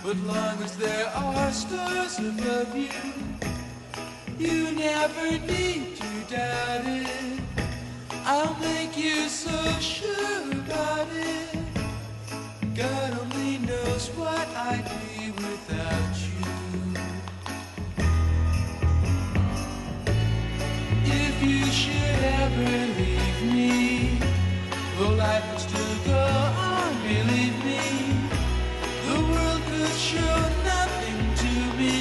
But long as there are stars above you, you never need to doubt it. I'll make you so sure about it. God only knows what I'd be without you. If you should ever leave me, though life would still go on, believe me, the world could show nothing to me.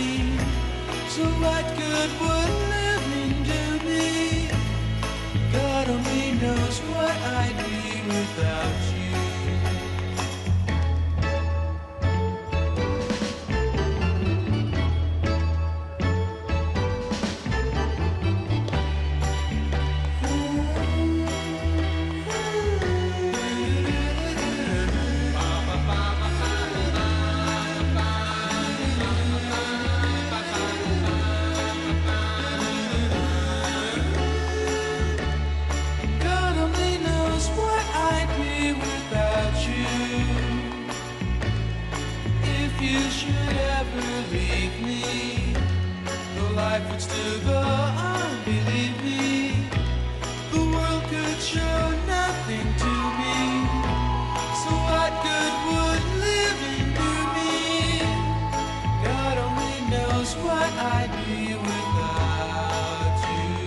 So what good would living do me? God only knows what I'd be without you. Life would still go on, believe me. The world could show nothing to me. So what good would living do me? God only knows what I'd be without you.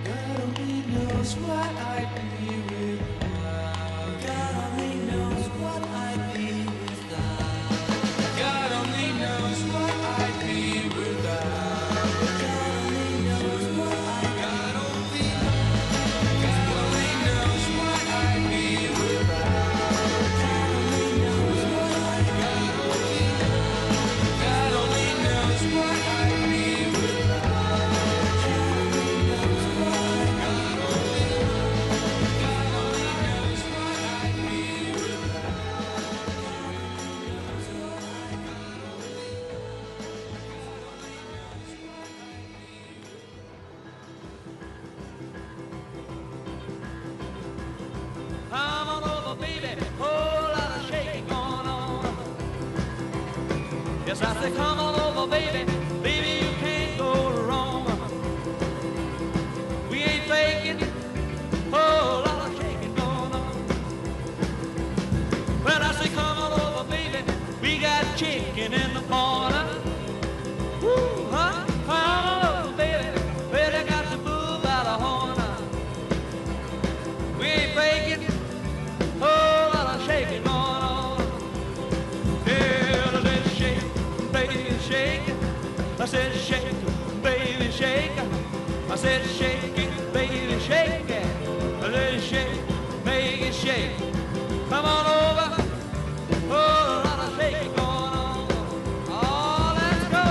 God only knows what I'd be without. God only knows what I'd be without. God only knows what I'd be without. God only knows what God only knows what I'd be without. God only knows what God only knows what I'd be without. God only knows what God only knows what I'd be without. Come on over, baby, whole lot of shaking going on. Yes, I say come on over, baby, baby, you can't go wrong. We ain't faking, whole lot of shaking going on. Well, I say come on over, baby, we got chicken in the corner. Woo, huh? Come on over, baby, well, they got the bull by the horn. We ain't faking, whole lot of shaking going on. Yeah, I said shake, baby, shake. I said shake, baby, shake. I said shake it, baby, shake it. I said shake, make it shake. Come on over, whole lot of shaking going on. Oh, let's go.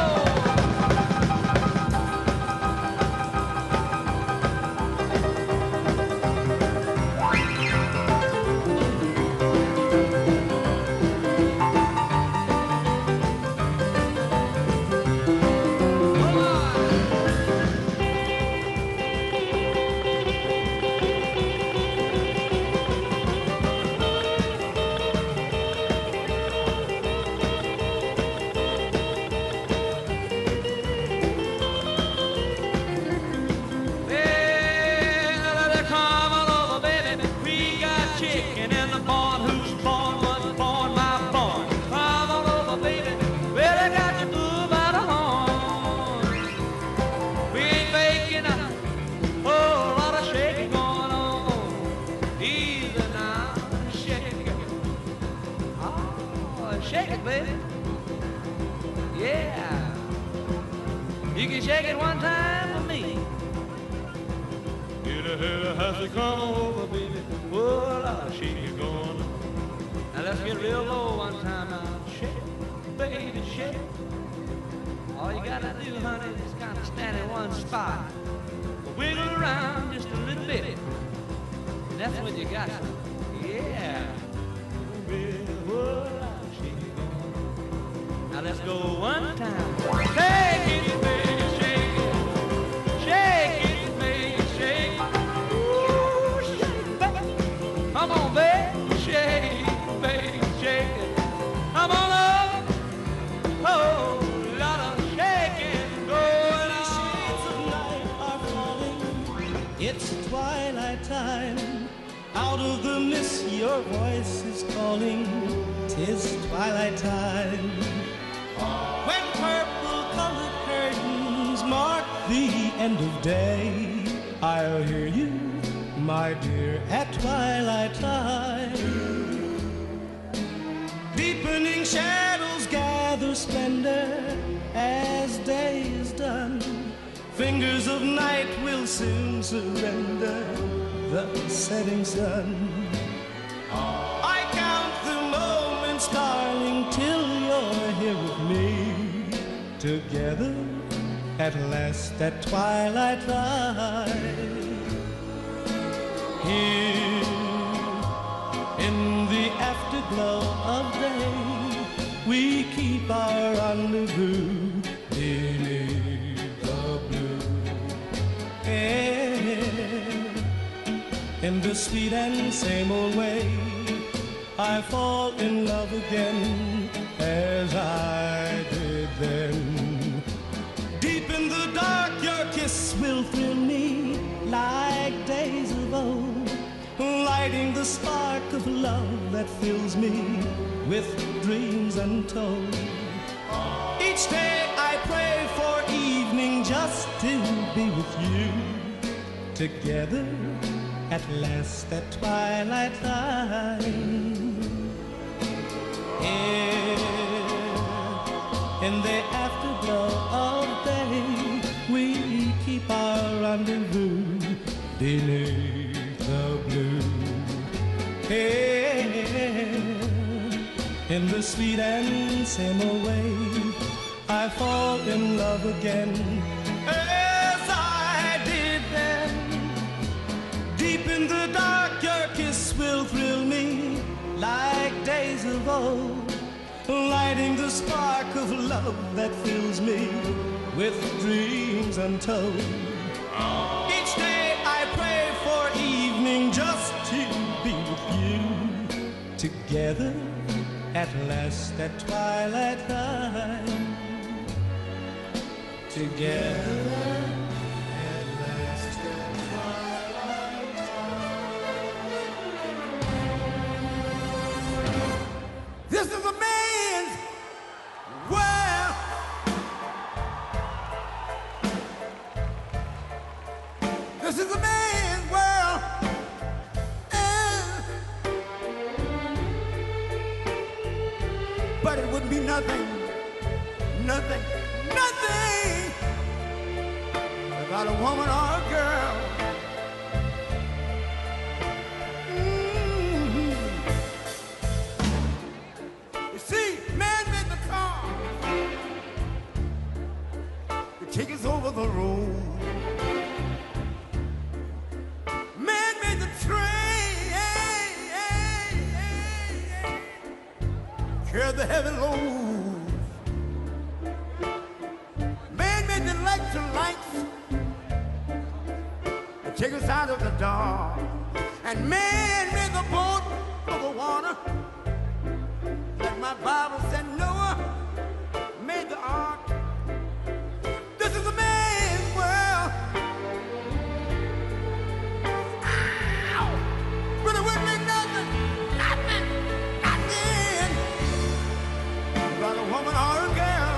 Chicken in the barn, who's born, was born, my born. Come on over, baby, well, I got you bull by the horn. We ain't faking a whole lot of shaking going on. Easy now, shake it. Oh, shake it, baby. Yeah. You can shake it one time for me. Has to come over, baby. Whoa, I'll shake you going on. Now let's get real low one time now. Shake, baby, shake. All you gotta do, honey, is kind of stand in one spot. Wiggle around just a little bit. And that's what you got. Yeah. Baby, whoa, I'll shake you going on. Now let's go one time. Take it, baby, shake it. Shake it, baby, shake it. Come on, baby, shake, baby. your voice is calling, 'tis twilight time. When purple-colored curtains mark the end of day, I'll hear you, my dear, at twilight time. Deepening shadows gather splendor as day is done. Fingers of night will soon surrender the setting sun. I count the moments, darling, till you're here with me. Together at last at twilight time. Here in the afterglow of day, we keep our rendezvous beneath the blue. In the sweet and same old way, I fall in love again as I did then. Deep in the dark, your kiss will thrill me like days of old, lighting the spark of love that fills me with dreams untold. Each day I pray for evening just to be with you. Together at last at twilight time. In the afterglow of day, we keep our rendezvous beneath the blue. In the sweet and same old way, I fall in love again as I did then. Deep in the dark, your kiss will thrill me like days of old, lighting the spark of love that fills me with dreams untold. Each day I pray for evening just to be with you. Together at last at twilight time. Together at last at twilight time. This is a man's world. This is a man's world. But it wouldn't be nothing, nothing, nothing without a woman or a girl. You see, man made the car to take us over the road. Man made the train, carry the heavy load. Man made the lights to take us out of the dark. And man made the boat for the water. Like my Bible said, Noah made the ark. This is a man's world. Ow! But it wouldn't be nothing, nothing, nothing about a woman or a girl.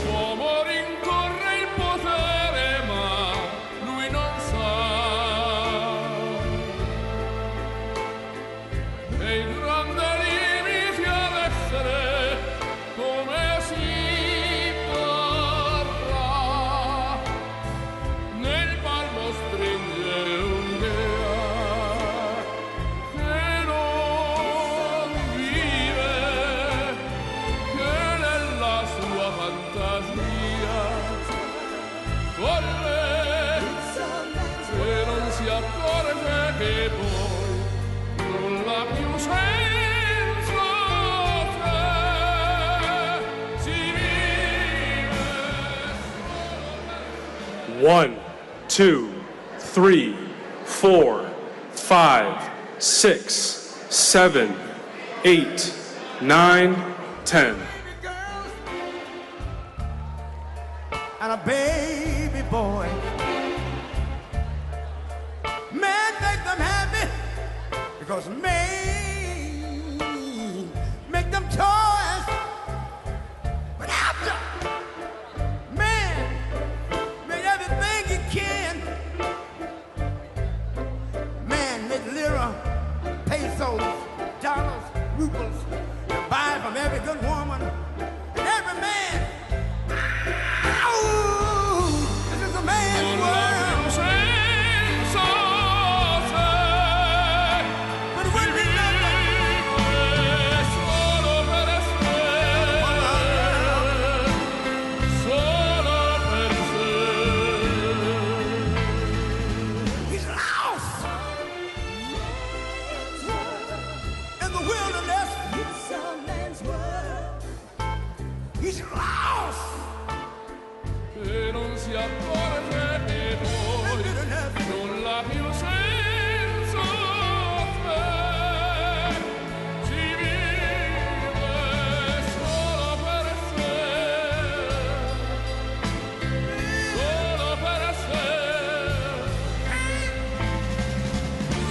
L'uomo rincorre il potere, ma lui non sa. E il grande limite ad essere come si vorrà. Nel palmo stringe un'idea che non vive, che nella sua fantasia corre, e non si accorge che poi nulla più senza te si vive. 1, 2, 3, 4, 5, 6, 7, 8, 9, 10. And a baby boy. Because man make them toys, but after man make everything he can. Man make lira, pesos, dollars, rubles, and buy from every good woman and every man. Ow! This is a man's world. He's lost. E non si accorge che noi non l'abbiamo senza te. Si vive solo per sé, solo per sé,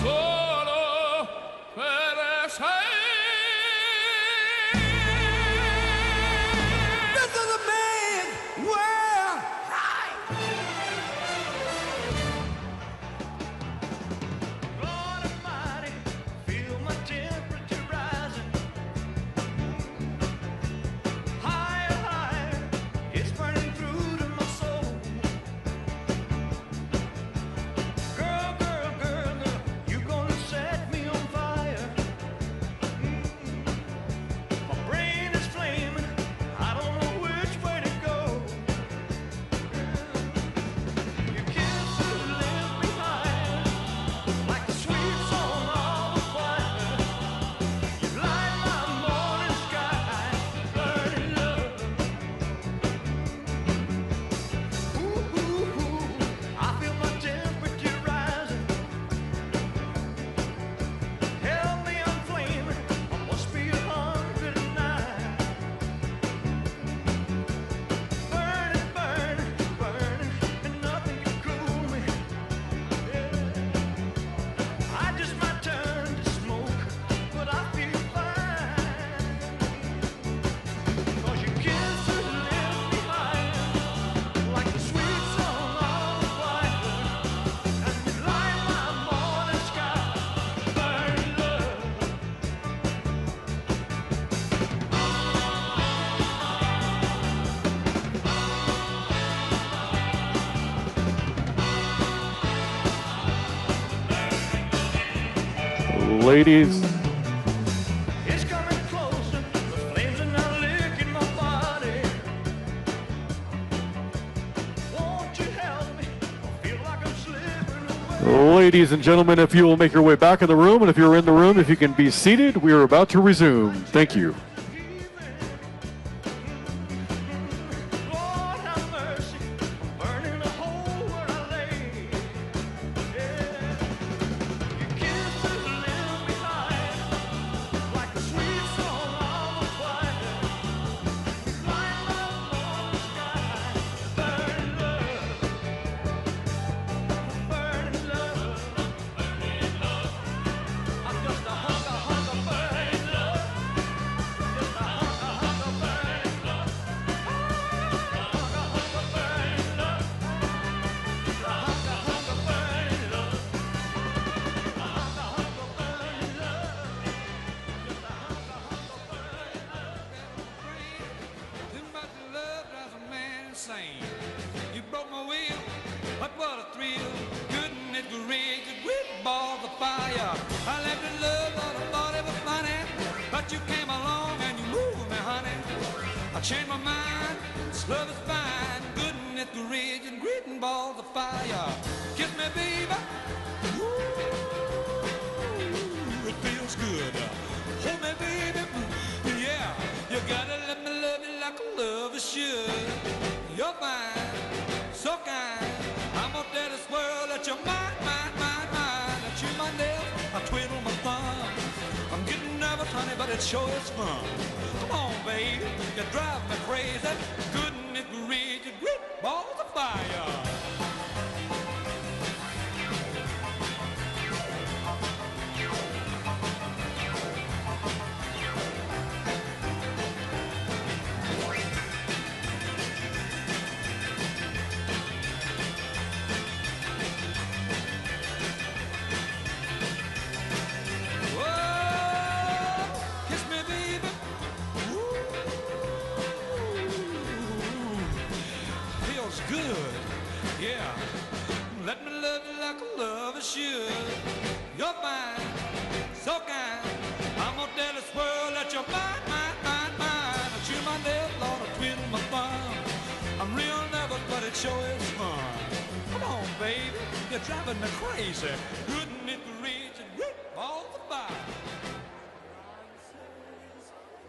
solo per sé. Ladies, It's coming closer, the flames are now licking my body. Won't you help me? I feel like I'm slipping away. ladies and gentlemen, if you will make your way back in the room, and if you're in the room, if you can be seated, we are about to resume. Thank you. Lord have mercy, I'm burning a hole where I lay. Yeah. Your kisses live behind like a sweet song on the fire. Light my morning sky, burning love, burning love, burning love. I'm just a hunk of burning love, just a hunk of burning love. You broke my will, but what a thrill. Couldn't it great, you great ball of fire. I left in love, but I thought it was funny. But you came along and you moved me, honey. I changed my mind, this love is fine. Couldn't it great, and great balls of fire. Kiss me, baby. Ooh, it feels good. Hold me, baby. Yeah, you gotta let me love you like a lover should. You're fine, so kind. I'm gonna tell this world that you're mine, mine, mine, mine. I chew my nails, I twiddle my thumb. I'm getting nervous, honey, but it sure is fun. Come on, baby, you drive me crazy. Couldn't it reach your great balls of fire? probably should. You're fine, so kind. I'm gonna tell this world that you're mine, mine, mine, mine. I chew my nails, Lord, I twiddle my thumb. I'm real nervous, but it sure is fun. Come on, baby, you're driving me crazy. Couldn't it reach and whoop, all the fire?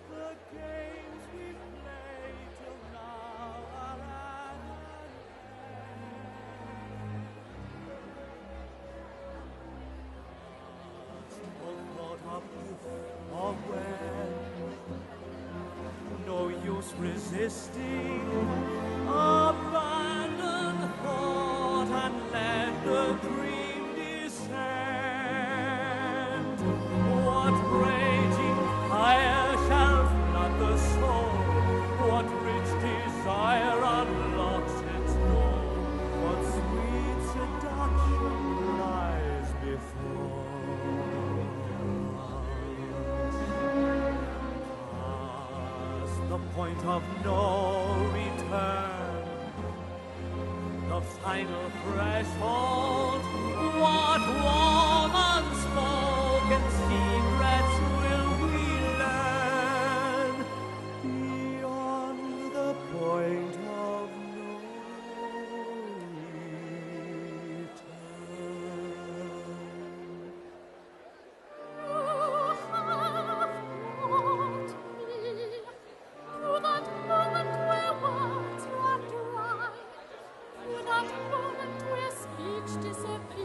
The games we played till now are at an end. Oh, what a proof of when, no use resisting, abandon thought and let the dream descend. What raging fire shall flood the soul? What rich desire unlocks its door? What sweet seduction lies before us? Past the point of no return, the final threshold. What warm unspoken secrets will we learn beyond the point of no return? To that moment where speech disappears.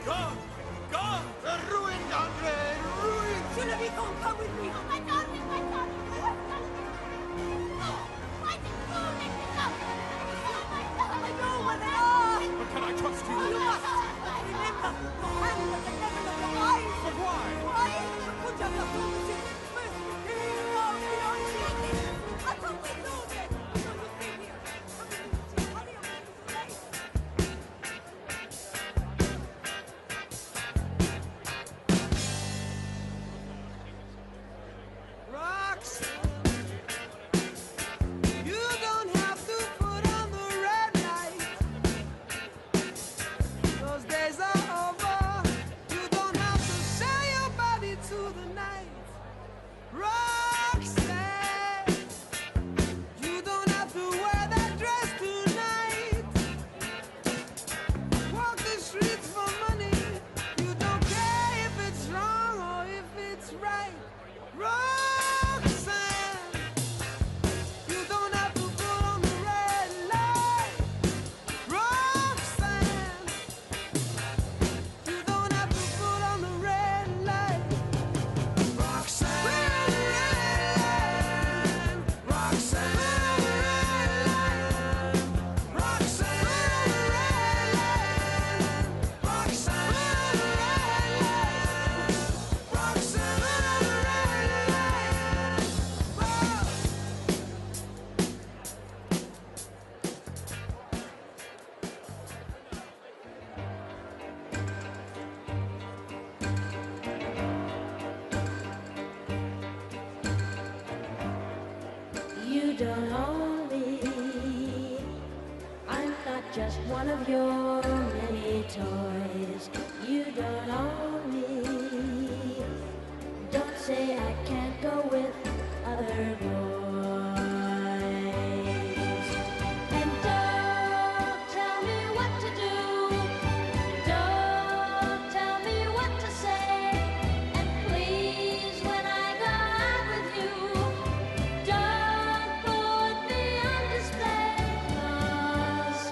Gone! Gone! The ruined, Andre! Ruined! Genevieve, come with me! My darling, my darling! No! Why did you let me go? Oh, my God! I know where they are! But can I trust you? You must! Remember, the hand of the devil of the eyes! But why? Why? Put up the promises! First, here are the arches! I thought we knew that! So you stay here! Hurry up, it's late! Rocks, you don't have to put on the red light. Those days are over. You don't have to sell your body to the night. Roxanne, you don't have to wear that dress tonight. Walk the streets for money. You don't care if it's wrong or if it's right. Roxanne, you don't have to put on the red light. Roxanne, you don't have to put on the red light. Roxanne, Roxanne, Roxanne, You don't own me. I'm not just one of your many toys. You don't own me. Don't say I can't go with other boys. And don't tell me what to do. Don't tell me what to say. And please, when I go out with you, don't put me on display, 'cause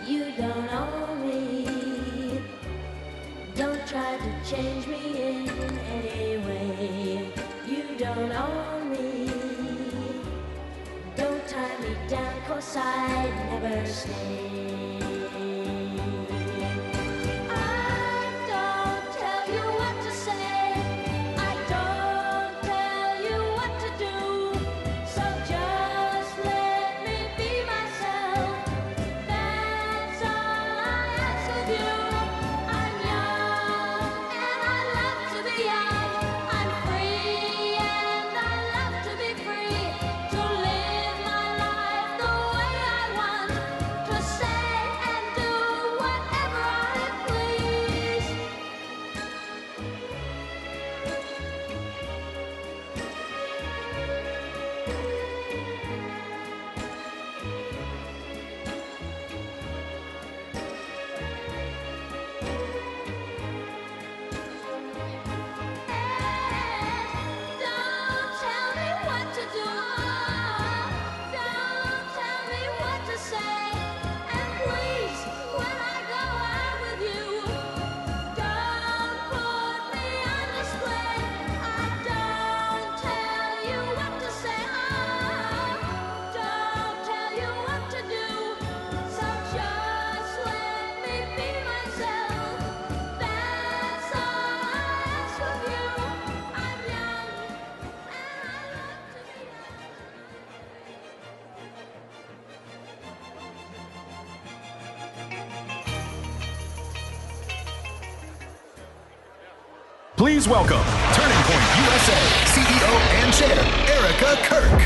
you don't own me. Don't try to change me in any way. You don't own me. Don't tie me down, 'cause I'd never stay. I don't tell you what to say. I don't tell you what to do. So just let me be myself. That's all I ask of you. I'm young and I love to be young. I'm free and I love to be free. To live my life the way I want. To say and do whatever I please. Don't tell me what to do. Don't tell me what to say. And please, when I go out with you, don't put me on display. I don't tell you what to say. Don't tell you what to do. So just let me be myself. That's all I ask of you. I'm young and I love to be young. Please welcome Turning Point USA CEO and Chair Erica Kirk.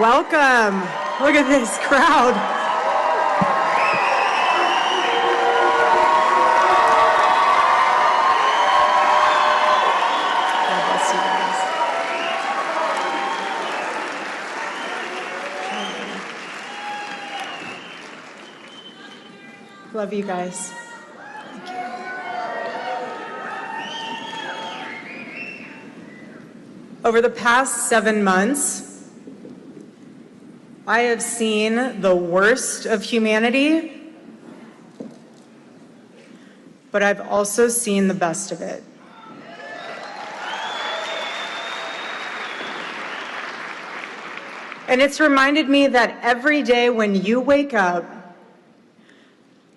Welcome. Look at this crowd. God bless you guys. Love you guys. Over the past 7 months, I have seen the worst of humanity, but I've also seen the best of it. And it's reminded me that every day when you wake up,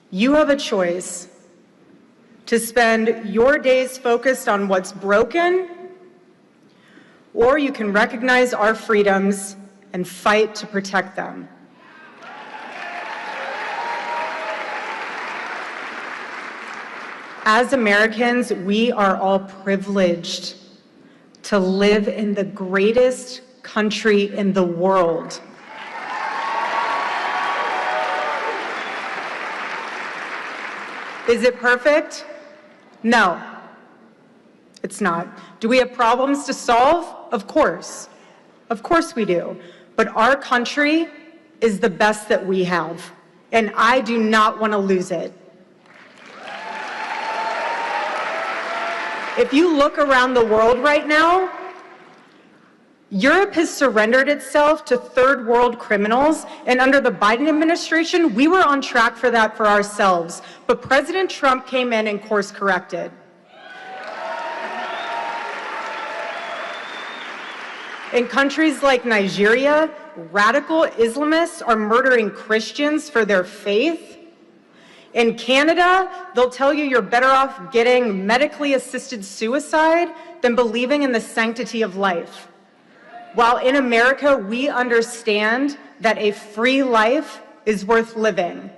you have a choice to spend your days focused on what's broken, or you can recognize our freedoms and fight to protect them. As Americans, we are all privileged to live in the greatest country in the world. Is it perfect? No, it's not. Do we have problems to solve? Of course. Of course we do. But our country is the best that we have, and I do not want to lose it. If you look around the world right now, Europe has surrendered itself to third world criminals, and under the Biden administration, we were on track for that for ourselves. But President Trump came in and course corrected. In countries like Nigeria, radical Islamists are murdering Christians for their faith. In Canada, they'll tell you you're better off getting medically assisted suicide than believing in the sanctity of life. While in America, we understand that a free life is worth living.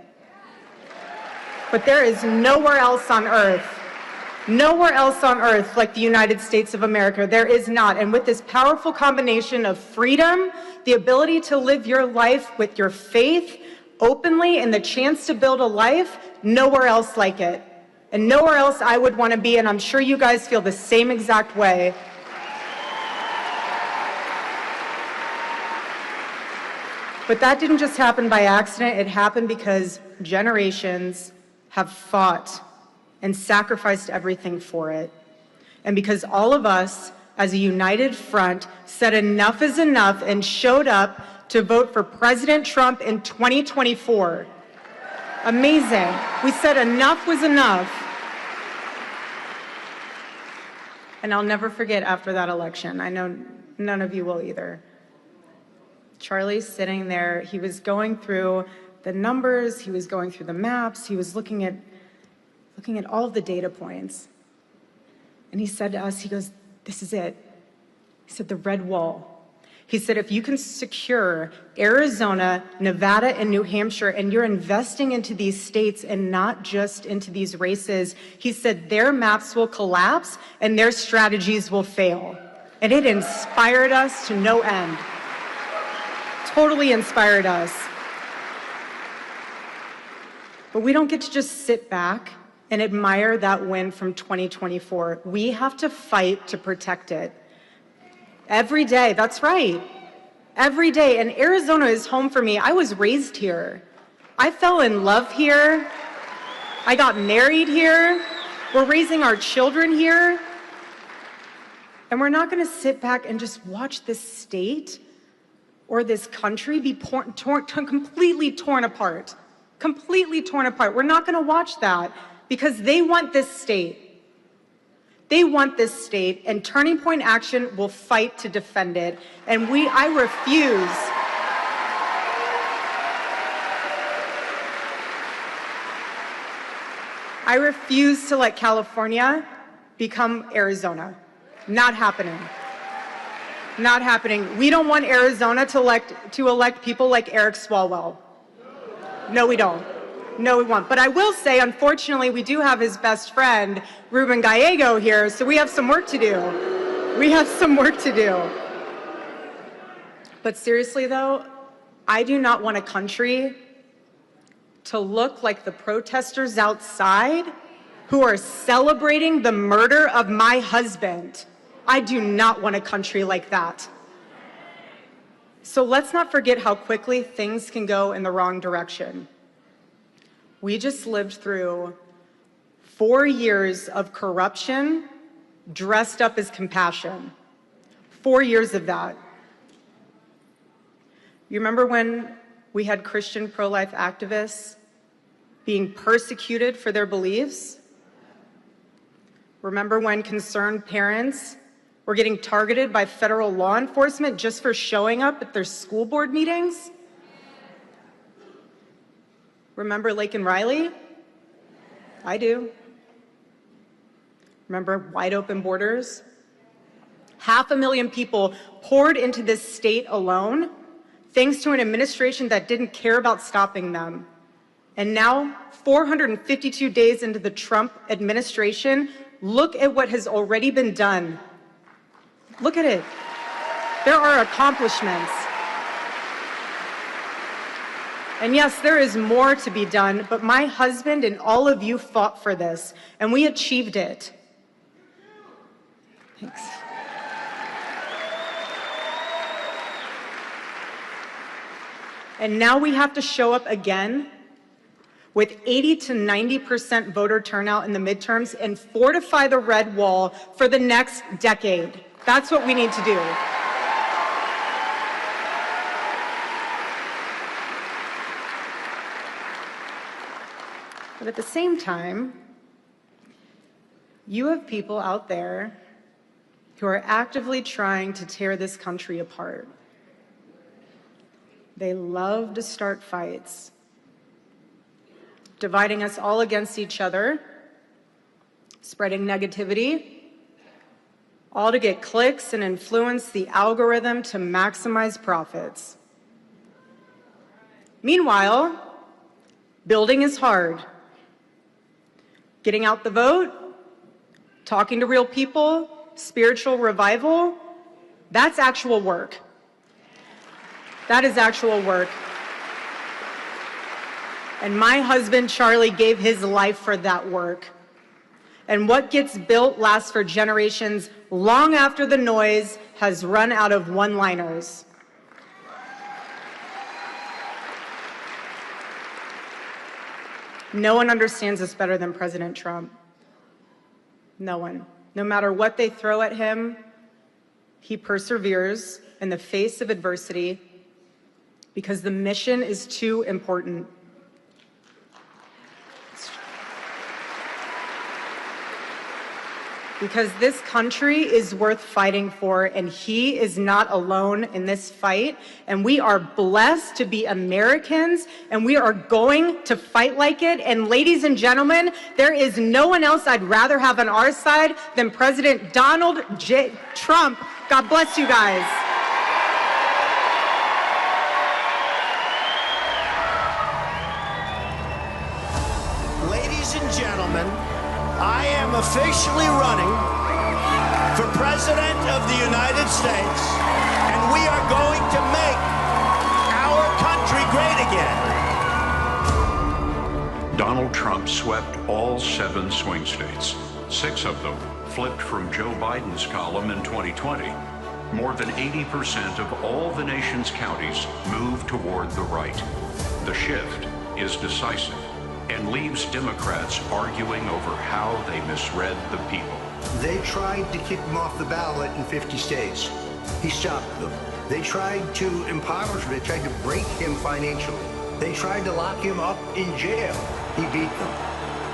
But there is nowhere else on earth like the United States of America. There is not. And with this powerful combination of freedom, the ability to live your life with your faith openly, and the chance to build a life, nowhere else like it. And nowhere else I would want to be, and I'm sure you guys feel the same exact way. But that didn't just happen by accident. It happened because generations have fought and sacrificed everything for it. And because all of us, as a united front, said enough is enough and showed up to vote for President Trump in 2024. Amazing. We said enough was enough. And I'll never forget after that election. I know none of you will either. Charlie's sitting there. He was going through the numbers. He was going through the maps. He was looking at all of the data points. And he said to us, he goes, "This is it." He said, "The red wall." He said, "If you can secure Arizona, Nevada, and New Hampshire, and you're investing into these states and not just into these races," he said, "their maps will collapse and their strategies will fail." And it inspired us to no end. Totally inspired us. But we don't get to just sit back and admire that win from 2024. We have to fight to protect it. Every day, that's right. Every day. And Arizona is home for me. I was raised here. I fell in love here. I got married here. We're raising our children here. And we're not going to sit back and just watch this state or this country be completely torn apart. Completely torn apart. We're not going to watch that because they want this state. They want this state, and Turning Point Action will fight to defend it. And I refuse to let California become Arizona. Not happening. Not happening. We don't want Arizona to elect people like Eric Swalwell. No, we don't. No, we won't. But I will say, unfortunately, we do have his best friend, Ruben Gallego, here, so we have some work to do. We have some work to do. But seriously, though, I do not want a country to look like the protesters outside who are celebrating the murder of my husband. I do not want a country like that. So let's not forget how quickly things can go in the wrong direction. We just lived through 4 years of corruption dressed up as compassion. 4 years of that. You remember when we had Christian pro-life activists being persecuted for their beliefs? Remember when concerned parents were getting targeted by federal law enforcement just for showing up at their school board meetings? Remember Lake and Riley? I do. Remember wide open borders? 500,000 people poured into this state alone, thanks to an administration that didn't care about stopping them. And now, 452 days into the Trump administration, look at what has already been done. Look at it. There are accomplishments. And yes, there is more to be done, but my husband and all of you fought for this, and we achieved it. Thanks. And now we have to show up again with 80 to 90% voter turnout in the midterms and fortify the red wall for the next decade. That's what we need to do. But at the same time, you have people out there who are actively trying to tear this country apart. They love to start fights, dividing us all against each other, spreading negativity, all to get clicks and influence the algorithm to maximize profits. Meanwhile, building is hard. Getting out the vote, talking to real people, spiritual revival, that's actual work. That is actual work. And my husband, Charlie, gave his life for that work. And what gets built lasts for generations long after the noise has run out of one-liners. No one understands this better than President Trump. No one. No matter what they throw at him, he perseveres in the face of adversity because the mission is too important. Because this country is worth fighting for, and he is not alone in this fight. And we are blessed to be Americans, and we are going to fight like it. And ladies and gentlemen, there is no one else I'd rather have on our side than President Donald J. Trump. God bless you guys. Ladies and gentlemen, I am officially running for President of the United States, and we are going to make our country great again. Donald Trump swept all 7 swing states. 6 of them flipped from Joe Biden's column in 2020. More than 80% of all the nation's counties moved toward the right. The shift is decisive and leaves Democrats arguing over how they misread the people. They tried to kick him off the ballot in 50 states. He stopped them. They tried to impoverish him. They tried to break him financially. They tried to lock him up in jail. He beat them.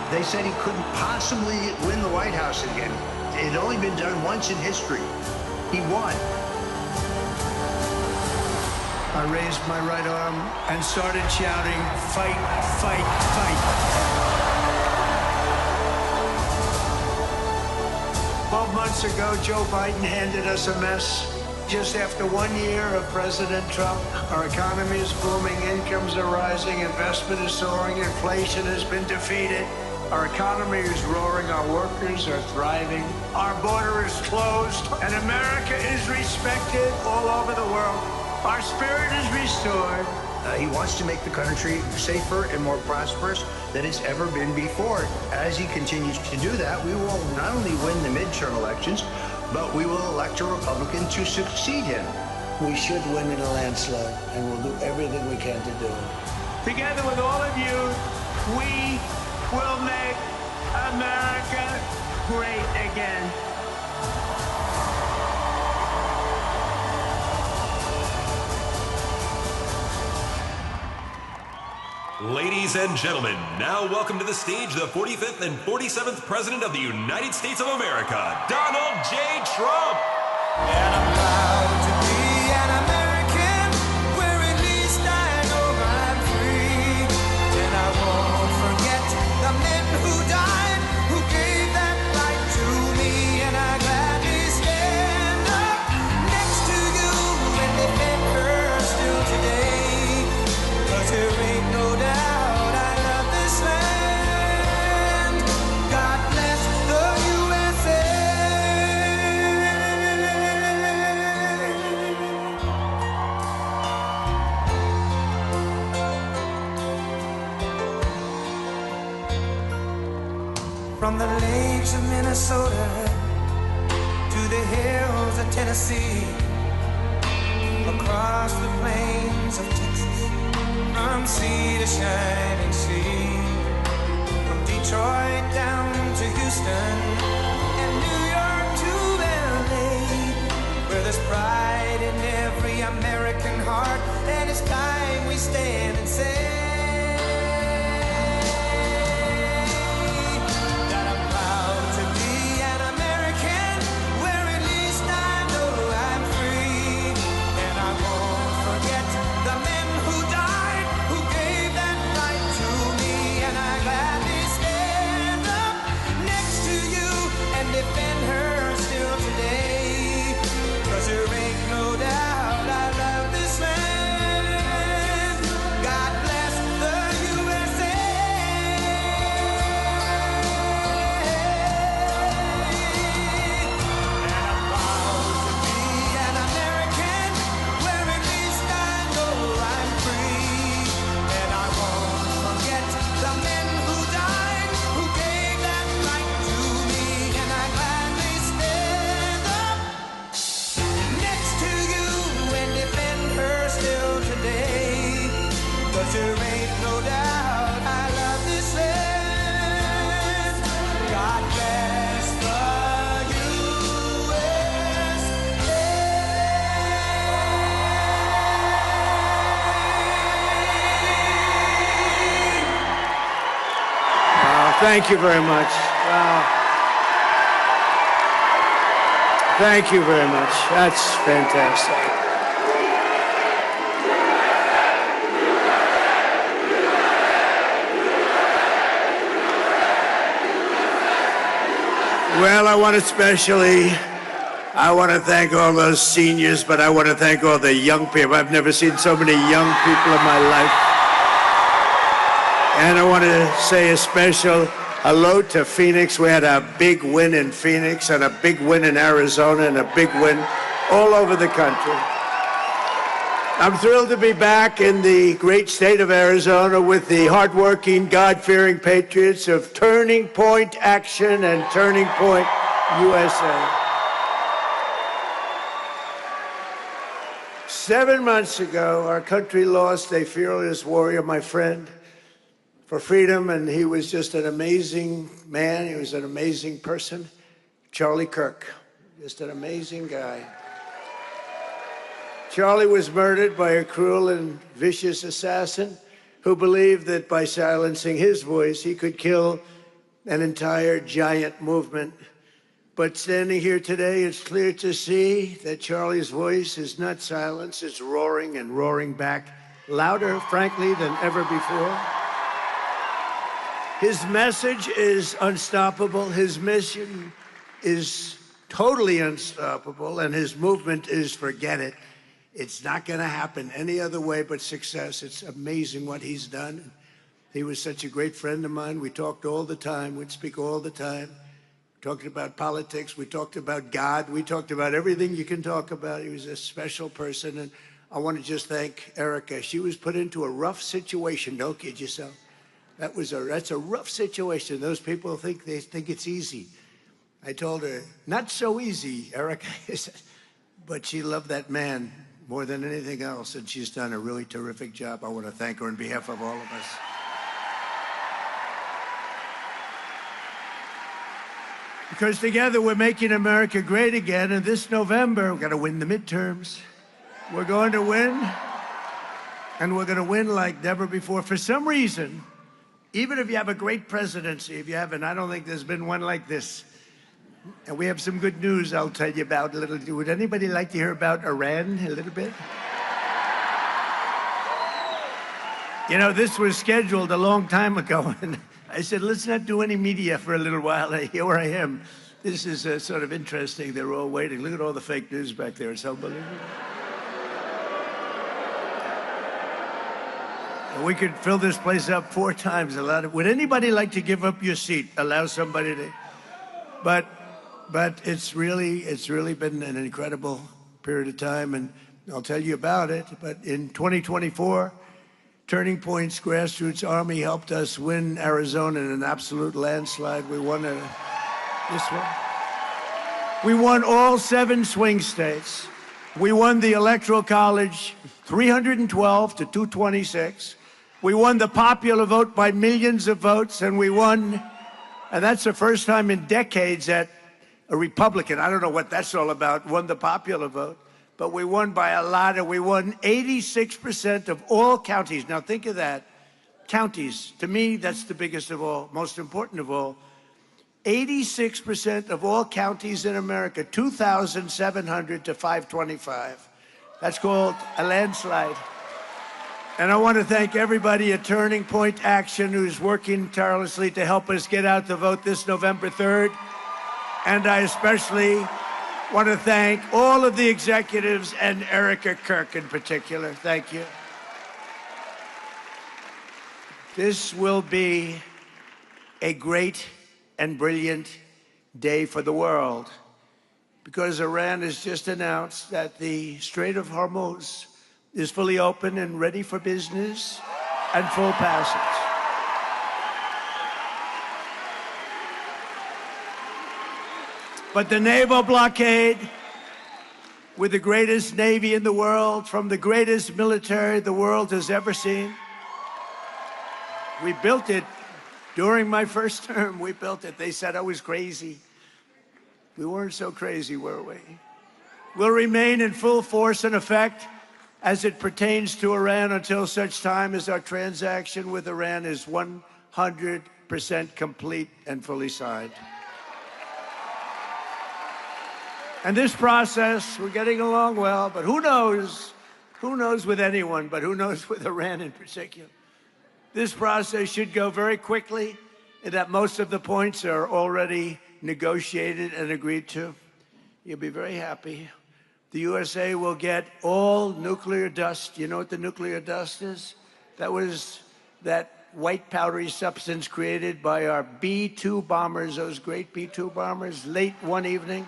They said he couldn't possibly win the White House again. It had only been done once in history. He won. I raised my right arm and started shouting, "Fight, fight, fight." 12 months ago, Joe Biden handed us a mess. Just after 1 year of President Trump, our economy is booming, incomes are rising, investment is soaring, inflation has been defeated. Our economy is roaring, our workers are thriving, our border is closed, and America is respected all over the world. Our spirit is restored. He wants to make the country safer and more prosperous than it's ever been before. As he continues to do that, we will not only win the midterm elections, but we will elect a Republican to succeed him. We should win in a landslide, and we'll do everything we can to do it. Together with all of you, We will make America great again. Ladies and gentlemen, now welcome to the stage the 45th and 47th President of the United States of America, Donald J. Trump. And I'm proud to be an American, where at least I know I'm free. And I won't forget the men who died, who gave that right to me. And I gladly stand up next to you and defend her still today. 'Cause there ain't no doubt I love this land. God bless the USA. From the lakes of Minnesota to the hills of Tennessee, across the plains of Texas, from sea to shining sea, from Detroit down to Houston and New York to LA, where there's pride in every American heart, and it's time we stand and say that I'm proud to be an American, where at least I know I'm free. And I won't forget the men who died, who gave that right to me. And I gladly stand up next to you and defend her still today. 'Cause there ain't no doubt I love this land. God bless the USA. And I'm proud to be an American, where at least I know I'm free. And I won't forget the men who died, who gave that right to me. And I gladly stand up next to you and defend her still today. 'Cause there ain't no doubt I love this land. God bless the Wow, thank you very much. Wow. Thank you very much. That's fantastic. Well, I want to thank all those seniors, but I want to thank all the young people. I've never seen so many young people in my life. And I want to say a special hello to Phoenix. We had a big win in Phoenix and a big win in Arizona and a big win all over the country. I'm thrilled to be back in the great state of Arizona with the hardworking, God-fearing patriots of Turning Point Action and Turning Point USA. 7 months ago, our country lost a fearless warrior, my friend, for freedom, and he was just an amazing man. He was an amazing person. Charlie Kirk, just an amazing guy. Charlie was murdered by a cruel and vicious assassin who believed that by silencing his voice, he could kill an entire giant movement. But standing here today, it's clear to see that Charlie's voice is not silenced. It's roaring and roaring back, louder, frankly, than ever before. His message is unstoppable. His mission is totally unstoppable. And his movement is forget it. It's not going to happen any other way but success. It's amazing what he's done. He was such a great friend of mine. We talked all the time. We'd speak all the time. We talked about politics. We talked about God. We talked about everything you can talk about. He was a special person. And I want to just thank Erica. She was put into a rough situation. Don't kid yourself. That's a rough situation. Those people think it's easy. I told her, not so easy, Erica. But she loved that man more than anything else, and she's done a really terrific job. I want to thank her on behalf of all of us. Because together we're making America great again, and this November we're going to win the midterms. We're going to win, and we're going to win like never before. For some reason, even if you have a great presidency, if you haven't, I don't think there's been one like this. And we have some good news I'll tell you about a little. Would anybody like to hear about Iran a little bit? You know, this was scheduled a long time ago, and I said, let's not do any media for a little while. Here I am. This is sort of interesting. They're all waiting. Look at all the fake news back there. It's unbelievable. We could fill this place up 4 times. Would anybody like to give up your seat? Allow somebody to. But it's really been an incredible period of time, and I'll tell you about it. But in 2024, Turning Point's grassroots army helped us win Arizona in an absolute landslide. We won this one. We won all 7 swing states. We won the Electoral College 312 to 226. We won the popular vote by millions of votes, and we won, and that's the first time in decades that a Republican, I don't know what that's all about, won the popular vote. But we won by a lot, and we won 86% of all counties. Now think of that. Counties, to me, that's the biggest of all, most important of all. 86% of all counties in America, 2,700 to 525. That's called a landslide. And I want to thank everybody at Turning Point Action who's working tirelessly to help us get out the vote this November 3rd. And I especially want to thank all of the executives and Erica Kirk in particular. Thank you. This will be a great and brilliant day for the world because Iran has just announced that the Strait of Hormuz is fully open and ready for business and full passage. But the naval blockade, with the greatest navy in the world, from the greatest military the world has ever seen, we built it during my first term. We built it. They said I was crazy. We weren't so crazy, were we? We'll remain in full force and effect as it pertains to Iran until such time as our transaction with Iran is 100% complete and fully signed. And this process, we're getting along well, but who knows with anyone, but who knows with Iran in particular. This process should go very quickly, and that most of the points are already negotiated and agreed to. You'll be very happy. The USA will get all nuclear dust. You know what the nuclear dust is? That was that white powdery substance created by our B-2 bombers, those great B-2 bombers, late one evening.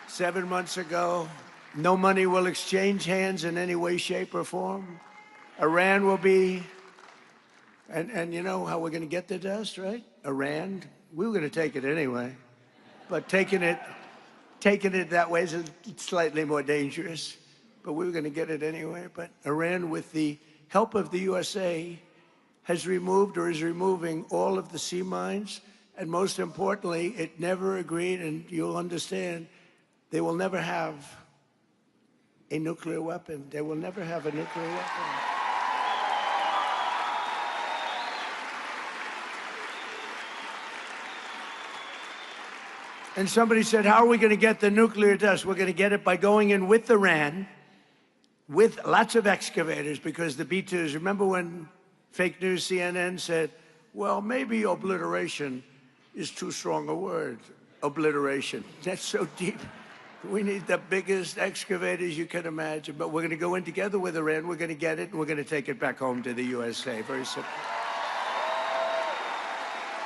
7 months ago. No money will exchange hands in any way, shape, or form. Iran will be, and you know how we're going to get the dust, right? Iran, we were going to take it anyway. But taking it that way is slightly more dangerous. But we were going to get it anyway. But Iran, with the help of the USA, has removed or is removing all of the sea mines. And most importantly, it never agreed, and you'll understand, they will never have a nuclear weapon. They will never have a nuclear weapon. And somebody said, how are we going to get the nuclear dust? We're going to get it by going in with Iran, with lots of excavators, because the B-2s, remember when fake news CNN said, well, maybe obliteration is too strong a word. Obliteration. That's so deep. We need the biggest excavators you can imagine, but we're going to go in together with Iran. We're going to get it, and we're going to take it back home to the USA. Very simple.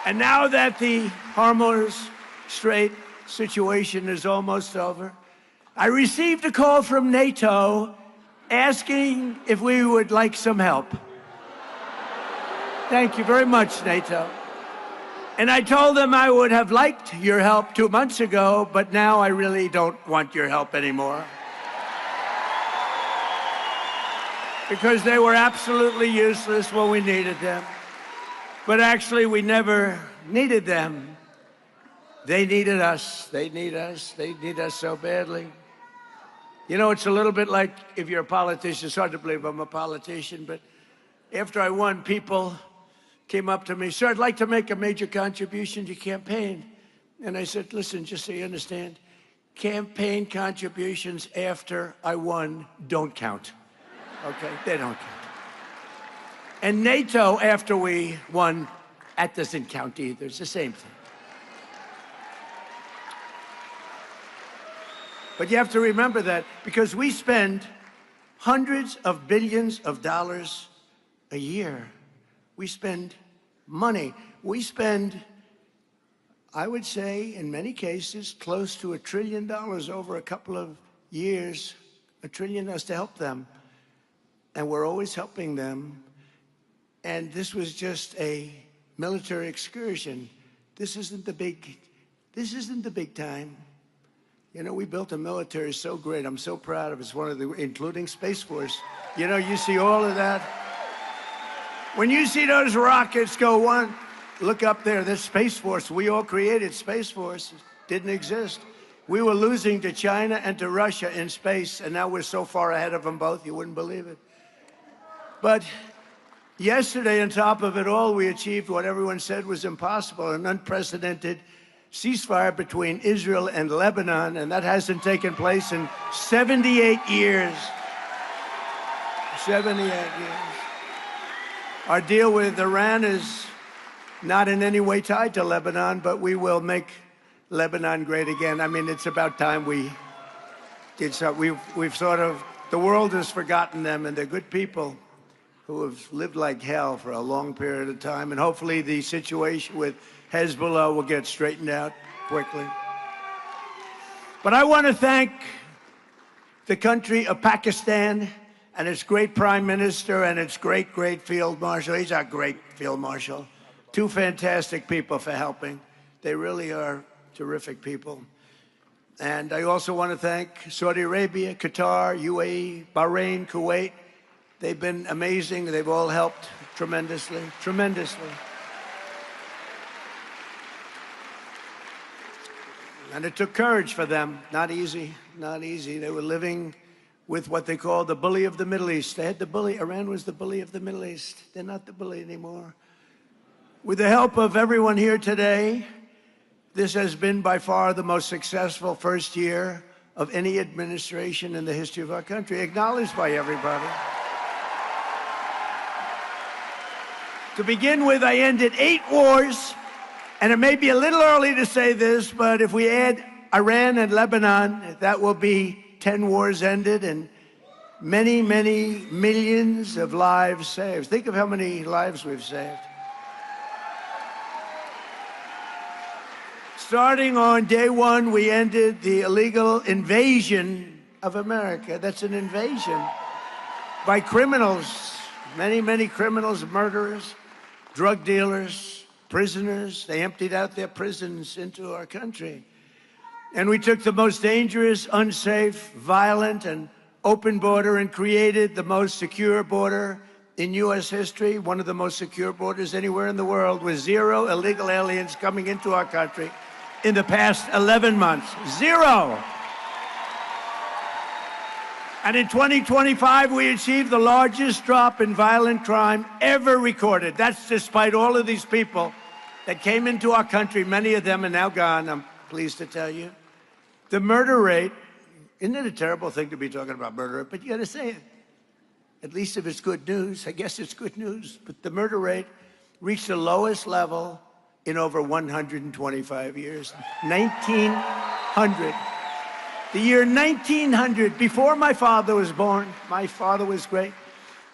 And now that the Hormuz Strait situation is almost over, I received a call from NATO asking if we would like some help. Thank you very much, NATO. And I told them I would have liked your help 2 months ago, but now I really don't want your help anymore. Because they were absolutely useless when we needed them. But actually, we never needed them They needed us. They need us. They need us so badly. You know, it's a little bit like if you're a politician. It's hard to believe I'm a politician, but after I won, people came up to me, "Sir, I'd like to make a major contribution to your campaign." And I said, "Listen, just so you understand, campaign contributions after I won don't count. Okay? They don't count. And NATO after we won, that doesn't count either. It's the same thing." But you have to remember that because we spend hundreds of billions of dollars a year. We spend money. We spend, I would say, in many cases, close to $1 trillion over a couple of years, $1 trillion to help them. And we're always helping them. And this was just a military excursion. This isn't the big time. You know, we built a military so great. I'm so proud of it. It's one of the, including Space Force. You know, you see all of that. When you see those rockets go one, look up there, there's Space Force. We all created Space Force. It didn't exist. We were losing to China and to Russia in space, and now we're so far ahead of them both, you wouldn't believe it. But yesterday, on top of it all, we achieved what everyone said was impossible, an unprecedented ceasefire between Israel and Lebanon, and that hasn't taken place in 78 years. 78 years. Our deal with Iran is not in any way tied to Lebanon, but we will make Lebanon great again. I mean, it's about time we did so. We've sort of, the world has forgotten them, and they're good people who have lived like hell for a long period of time, and hopefully the situation with Hezbollah will get straightened out quickly. But I want to thank the country of Pakistan and its great prime minister and its great field marshal. He's our great field marshal. Two fantastic people for helping. They really are terrific people. And I also want to thank Saudi Arabia, Qatar, UAE, Bahrain, Kuwait. They've been amazing. They've all helped tremendously, tremendously. And it took courage for them. Not easy, not easy. They were living with what they call the bully of the Middle East. They had the bully. Iran was the bully of the Middle East. They're not the bully anymore. With the help of everyone here today, this has been by far the most successful first year of any administration in the history of our country, acknowledged by everybody. To begin with, I ended 8 wars. And it may be a little early to say this, but if we add Iran and Lebanon, that will be 10 wars ended and many, many millions of lives saved. Think of how many lives we've saved. Starting on day one, we ended the illegal invasion of America. That's an invasion by criminals, many, many criminals, murderers, drug dealers, prisoners. They emptied out their prisons into our country. And we took the most dangerous, unsafe, violent, and open border and created the most secure border in U.S. history, one of the most secure borders anywhere in the world, with 0 illegal aliens coming into our country in the past 11 months. 0! And in 2025, we achieved the largest drop in violent crime ever recorded. That's despite all of these people that came into our country. Many of them are now gone, I'm pleased to tell you. The murder rate, isn't it a terrible thing to be talking about murder rate? But you gotta say it. At least if it's good news, I guess it's good news. But the murder rate reached the lowest level in over 125 years. 1900. The year 1900, before my father was born. My father was great.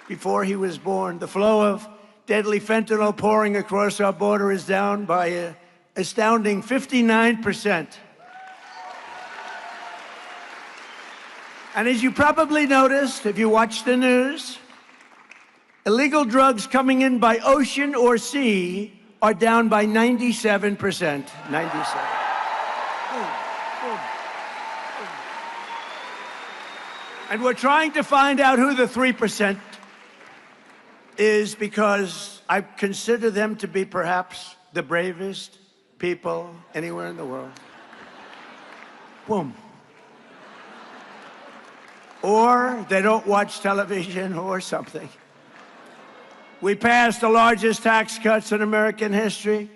Before he was born, the flow of deadly fentanyl pouring across our border is down by an astounding 59%. And as you probably noticed, if you watch the news, illegal drugs coming in by ocean or sea are down by 97%. 97. And we're trying to find out who the 3% is, because I consider them to be perhaps the bravest, people anywhere in the world. Boom. Or they don't watch television or something. We passed the largest tax cuts in American history,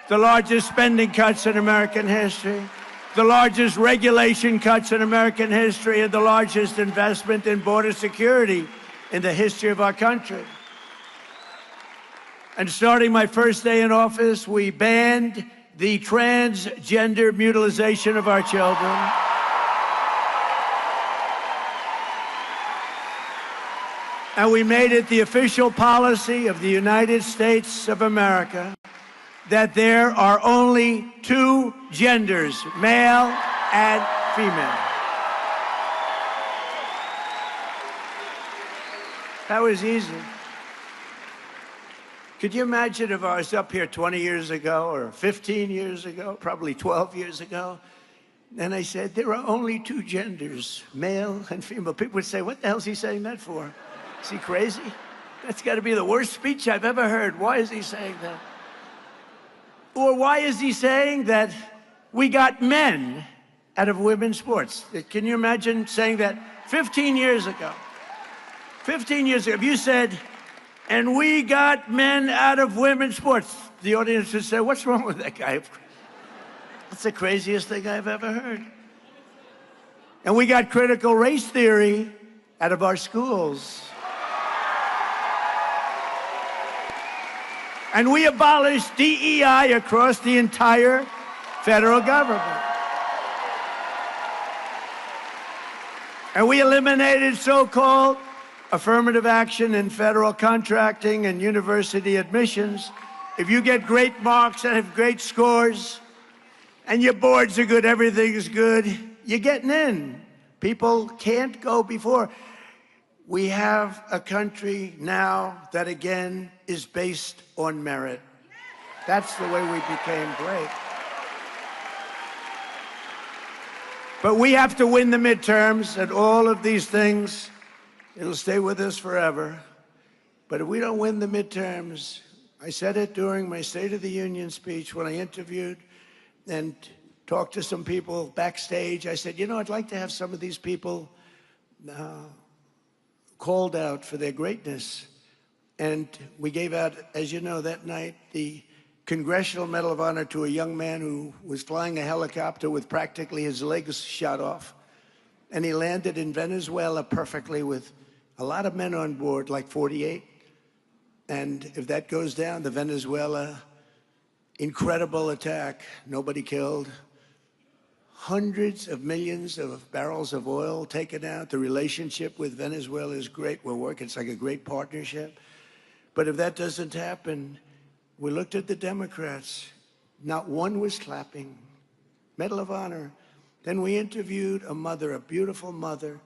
the largest spending cuts in American history, the largest regulation cuts in American history, and the largest investment in border security in the history of our country. And starting my first day in office, we banned the transgender mutilization of our children. And we made it the official policy of the United States of America that there are only two genders, male and female. That was easy. Could you imagine if I was up here 20 years ago or 15 years ago, probably 12 years ago, and I said, there are only two genders, male and female. People would say, what the hell is he saying that for? Is he crazy? That's got to be the worst speech I've ever heard. Why is he saying that? Or why is he saying that we got men out of women's sports? Can you imagine saying that 15 years ago? 15 years ago, if you said, and we got men out of women's sports, the audience would say, what's wrong with that guy? That's the craziest thing I've ever heard. And we got critical race theory out of our schools. And we abolished DEI across the entire federal government. And we eliminated so-called affirmative action in federal contracting and university admissions. If you get great marks and have great scores, and your boards are good, everything's good, you're getting in. People can't go before. We have a country now that, again, is based on merit. That's the way we became great. But we have to win the midterms, and all of these things, it'll stay with us forever. But if we don't win the midterms, I said it during my State of the Union speech when I interviewed and talked to some people backstage. I said, you know, I'd like to have some of these people called out for their greatness. And we gave out, as you know, that night, the Congressional Medal of Honor to a young man who was flying a helicopter with practically his legs shot off. And he landed in Venezuela perfectly with a lot of men on board, like 48. And if that goes down, the Venezuela incredible attack, nobody killed, hundreds of millions of barrels of oil taken out. The relationship with Venezuela is great. We're working, it's like a great partnership. But if that doesn't happen, we looked at the Democrats. Not one was clapping. Medal of Honor. Then we interviewed a mother, a beautiful mother,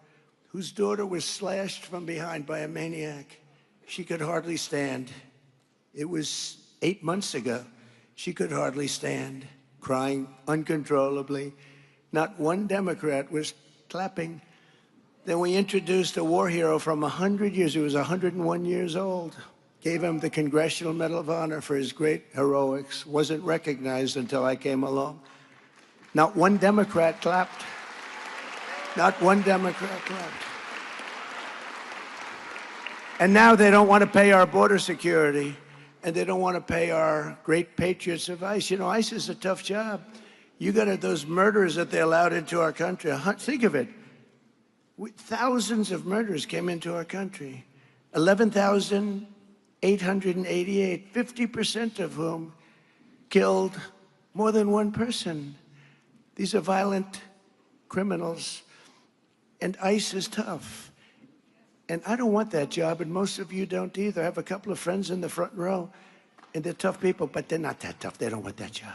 whose daughter was slashed from behind by a maniac. She could hardly stand. It was 8 months ago. She could hardly stand, crying uncontrollably. Not one Democrat was clapping. Then we introduced a war hero from 100 years. He was 101 years old. Gave him the Congressional Medal of Honor for his great heroics. Wasn't recognized until I came along. Not one Democrat clapped. Not one Democrat clapped. And now they don't want to pay our border security, and they don't want to pay our great patriots of ICE. You know, ICE is a tough job. You got those murderers that they allowed into our country. Think of it. Thousands of murderers came into our country. 11,888, 50% of whom killed more than one person. These are violent criminals, and ICE is tough. And I don't want that job, and most of you don't either. I have a couple of friends in the front row, and they're tough people, but they're not that tough. They don't want that job.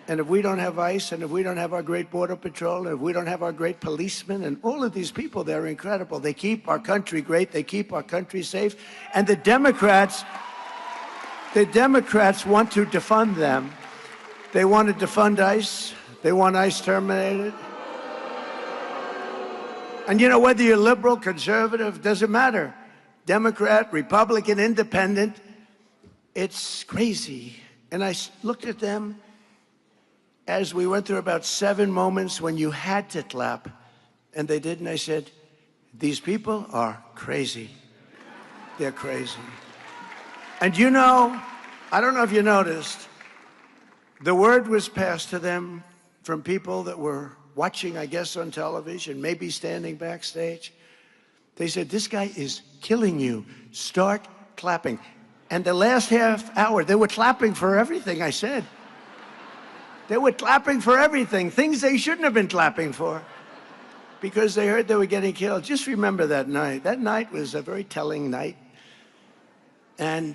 And if we don't have ICE, and if we don't have our great Border Patrol, and if we don't have our great policemen, and all of these people, they're incredible. They keep our country great. They keep our country safe. And the Democrats want to defund them. They want to defund ICE. They want ICE terminated. And you know, whether you're liberal, conservative, doesn't matter. Democrat, Republican, independent, it's crazy. And I looked at them, as we went through about 7 moments when you had to clap, and they didn't, I said, these people are crazy. They're crazy. And you know, I don't know if you noticed, the word was passed to them from people that were watching, I guess, on television, maybe standing backstage. They said, this guy is killing you. Start clapping. And the last half hour, they were clapping for everything I said. They were clapping for everything, things they shouldn't have been clapping for, because they heard they were getting killed. Just remember that night. That night was a very telling night. And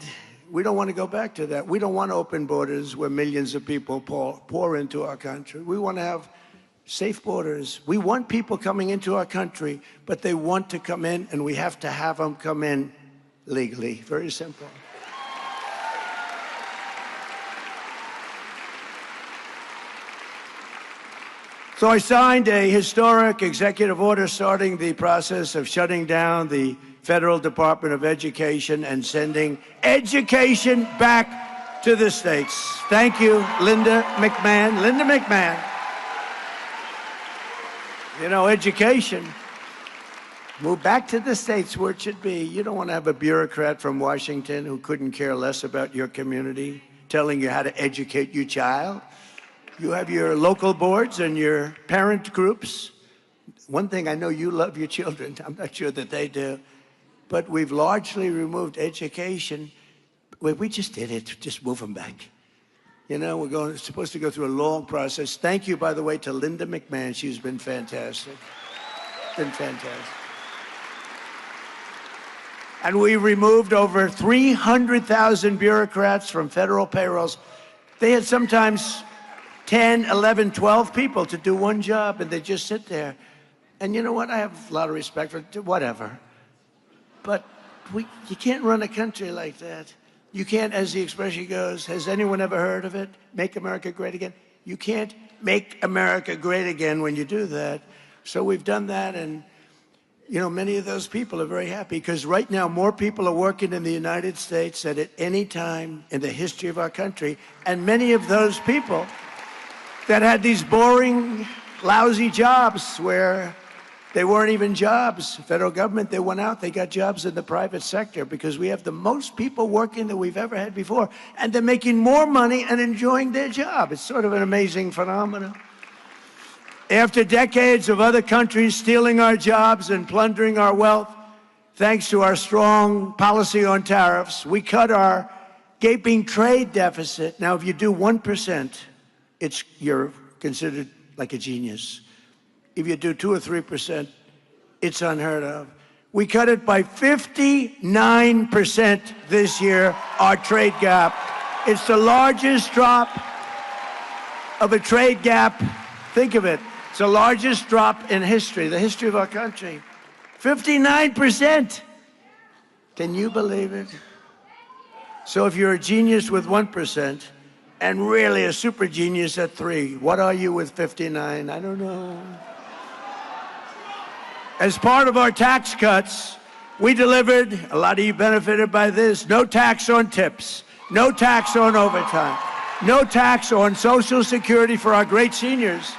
we don't want to go back to that. We don't want open borders where millions of people pour into our country. We want to have safe borders. We want people coming into our country, but they want to come in, and we have to have them come in legally. Very simple. So I signed a historic executive order starting the process of shutting down the Federal Department of Education and sending education back to the states. Thank you, Linda McMahon. Linda McMahon. You know, education, move back to the states where it should be. You don't want to have a bureaucrat from Washington who couldn't care less about your community telling you how to educate your child. You have your local boards and your parent groups. One thing, I know you love your children. I'm not sure that they do. But we've largely removed education. We just did it. Just move them back. You know, we're supposed to go through a long process. Thank you, by the way, to Linda McMahon. She's been fantastic. Been fantastic. And we removed over 300,000 bureaucrats from federal payrolls. They had sometimes 10, 11, 12 people to do one job, and they just sit there. And you know what? I have a lot of respect for whatever. But you can't run a country like that. You can't, as the expression goes, has anyone ever heard of it? Make America great again? You can't make America great again when you do that. So we've done that, and you know, many of those people are very happy, because right now more people are working in the United States than at any time in the history of our country. And many of those people that had these boring, lousy jobs where they weren't even jobs. Federal government, they went out, they got jobs in the private sector, because we have the most people working that we've ever had before. And they're making more money and enjoying their job. It's sort of an amazing phenomenon. After decades of other countries stealing our jobs and plundering our wealth, thanks to our strong policy on tariffs, we cut our gaping trade deficit. Now, if you do 1%, you're considered like a genius. If you do 2 or 3%, it's unheard of. We cut it by 59% this year, our trade gap. It's the largest drop of a trade gap. Think of it. It's the largest drop in history, the history of our country. 59%. Can you believe it? So if you're a genius with 1%, and really a super genius at 3, what are you with 59? I don't know. As part of our tax cuts, we delivered, a lot of you benefited by this, no tax on tips, no tax on overtime, no tax on Social Security for our great seniors.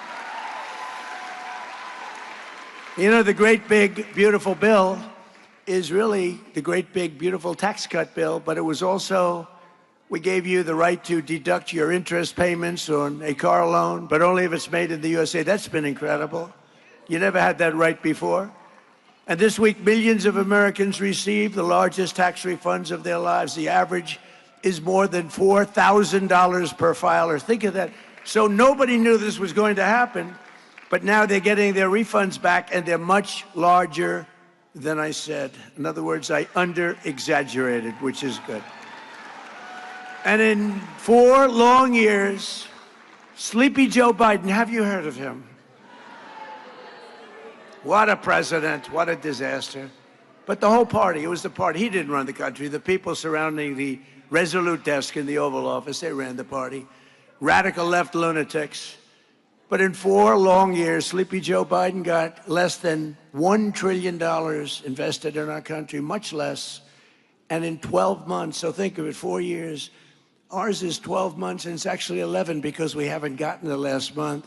You know, the great big beautiful bill is really the great big beautiful tax cut bill, but it was also, we gave you the right to deduct your interest payments on a car loan, but only if it's made in the USA. That's been incredible. You never had that right before. And this week, millions of Americans received the largest tax refunds of their lives. The average is more than $4,000 per filer. Think of that. So nobody knew this was going to happen, but now they're getting their refunds back, and they're much larger than I said. In other words, I under-exaggerated, which is good. And in 4 long years, Sleepy Joe Biden, have you heard of him? What a president, what a disaster. But the whole party, it was the party. He didn't run the country. The people surrounding the Resolute desk in the Oval Office, they ran the party. Radical left lunatics. But in 4 long years, Sleepy Joe Biden got less than $1 trillion invested in our country, much less. And in 12 months, so think of it, 4 years, Ours is 12 months, and it's actually 11 because we haven't gotten the last month.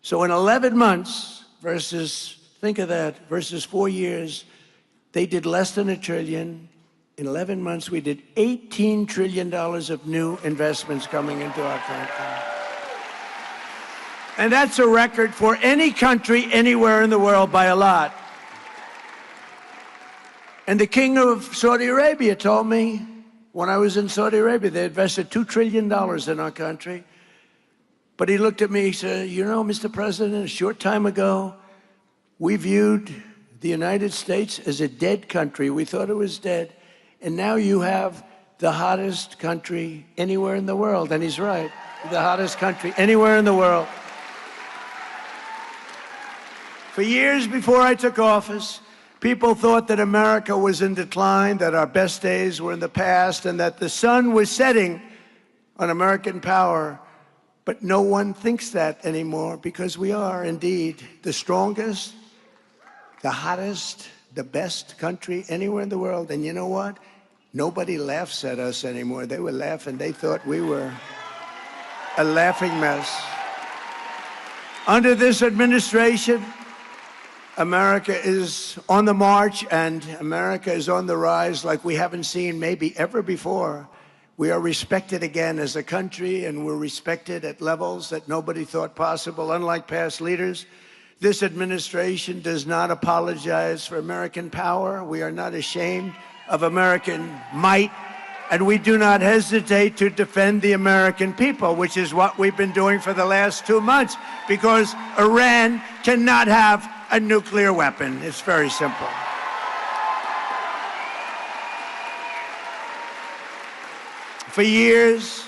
So in 11 months versus, think of that, versus 4 years, they did less than $1 trillion. In 11 months, we did $18 trillion of new investments coming into our country. And that's a record for any country anywhere in the world by a lot. And the king of Saudi Arabia told me when I was in Saudi Arabia, they invested $2 trillion in our country. But he looked at me, he said, you know, Mr. President, a short time ago, we viewed the United States as a dead country. We thought it was dead. And now you have the hottest country anywhere in the world. And he's right, the hottest country anywhere in the world. For years before I took office, people thought that America was in decline, that our best days were in the past, and that the sun was setting on American power. But no one thinks that anymore, because we are indeed the strongest, the hottest, the best country anywhere in the world. And you know what? Nobody laughs at us anymore. They were laughing. They thought we were a laughing mess. Under this administration, America is on the march, and America is on the rise like we haven't seen maybe ever before. We are respected again as a country, and we're respected at levels that nobody thought possible. Unlike past leaders, this administration does not apologize for American power. We are not ashamed of American might, and we do not hesitate to defend the American people, which is what we've been doing for the last 2 months, because Iran cannot have a nuclear weapon. It's very simple. For years,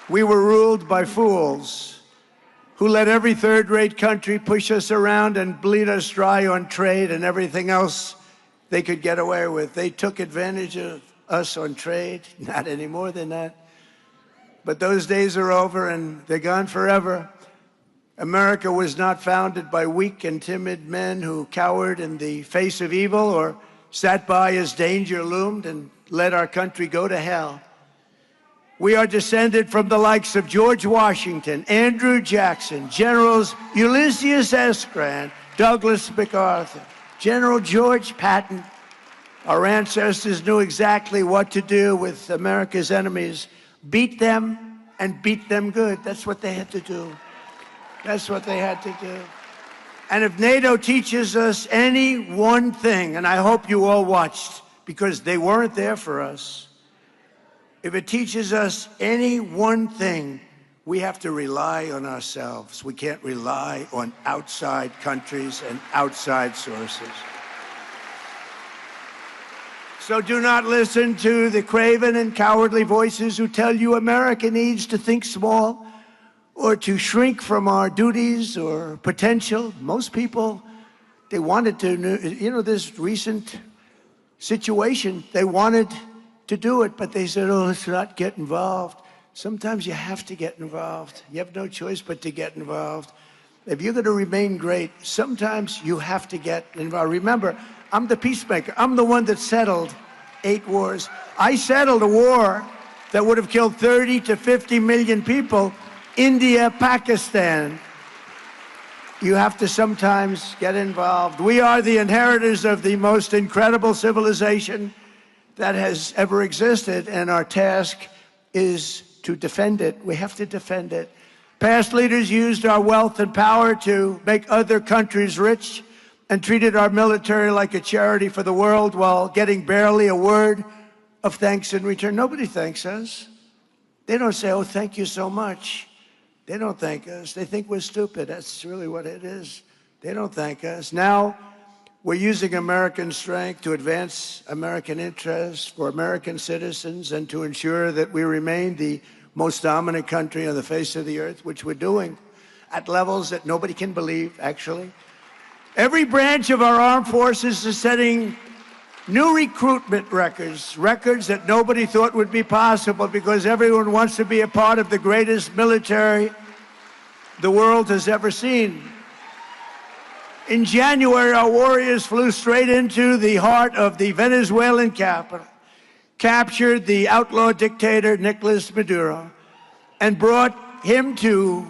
we were ruled by fools who let every third-rate country push us around and bleed us dry on trade and everything else they could get away with. They took advantage of us on trade, not any more than that. But those days are over, and they're gone forever. America was not founded by weak and timid men who cowered in the face of evil or sat by as danger loomed and let our country go to hell. We are descended from the likes of George Washington, Andrew Jackson, Generals Ulysses S. Grant, Douglas MacArthur, General George Patton. Our ancestors knew exactly what to do with America's enemies. Beat them, and beat them good. That's what they had to do. That's what they had to do. And if NATO teaches us any one thing, and I hope you all watched, because they weren't there for us, if it teaches us any one thing, we have to rely on ourselves. We can't rely on outside countries and outside sources. So do not listen to the craven and cowardly voices who tell you America needs to think small or to shrink from our duties or potential. Most people, they wanted to, you know, this recent situation, they wanted to do it, but they said, oh, let's not get involved. Sometimes you have to get involved. You have no choice but to get involved. If you're going to remain great, sometimes you have to get involved. Remember, I'm the peacemaker. I'm the one that settled 8 wars. I settled a war that would have killed 30 to 50 million people. India, Pakistan. You have to sometimes get involved. We are the inheritors of the most incredible civilization that has ever existed, and our task is to defend it. We have to defend it. Past leaders used our wealth and power to make other countries rich and treated our military like a charity for the world while getting barely a word of thanks in return. Nobody thanks us. They don't say, oh, thank you so much. They don't thank us. They think we're stupid. That's really what it is. They don't thank us. Now, we're using American strength to advance American interests for American citizens and to ensure that we remain the most dominant country on the face of the earth, which we're doing at levels that nobody can believe, actually. Every branch of our armed forces is setting new recruitment records, records that nobody thought would be possible because everyone wants to be a part of the greatest military the world has ever seen. In January, our warriors flew straight into the heart of the Venezuelan capital. captured the outlaw dictator Nicolas Maduro and brought him to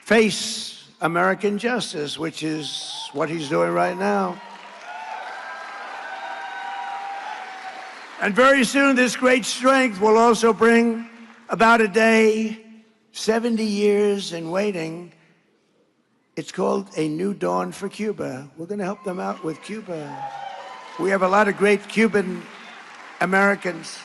face American justice, which is what he's doing right now. And very soon, this great strength will also bring about a day, 70 years in waiting. It's called A New Dawn for Cuba. We're going to help them out with Cuba. We have a lot of great Cuban Americans.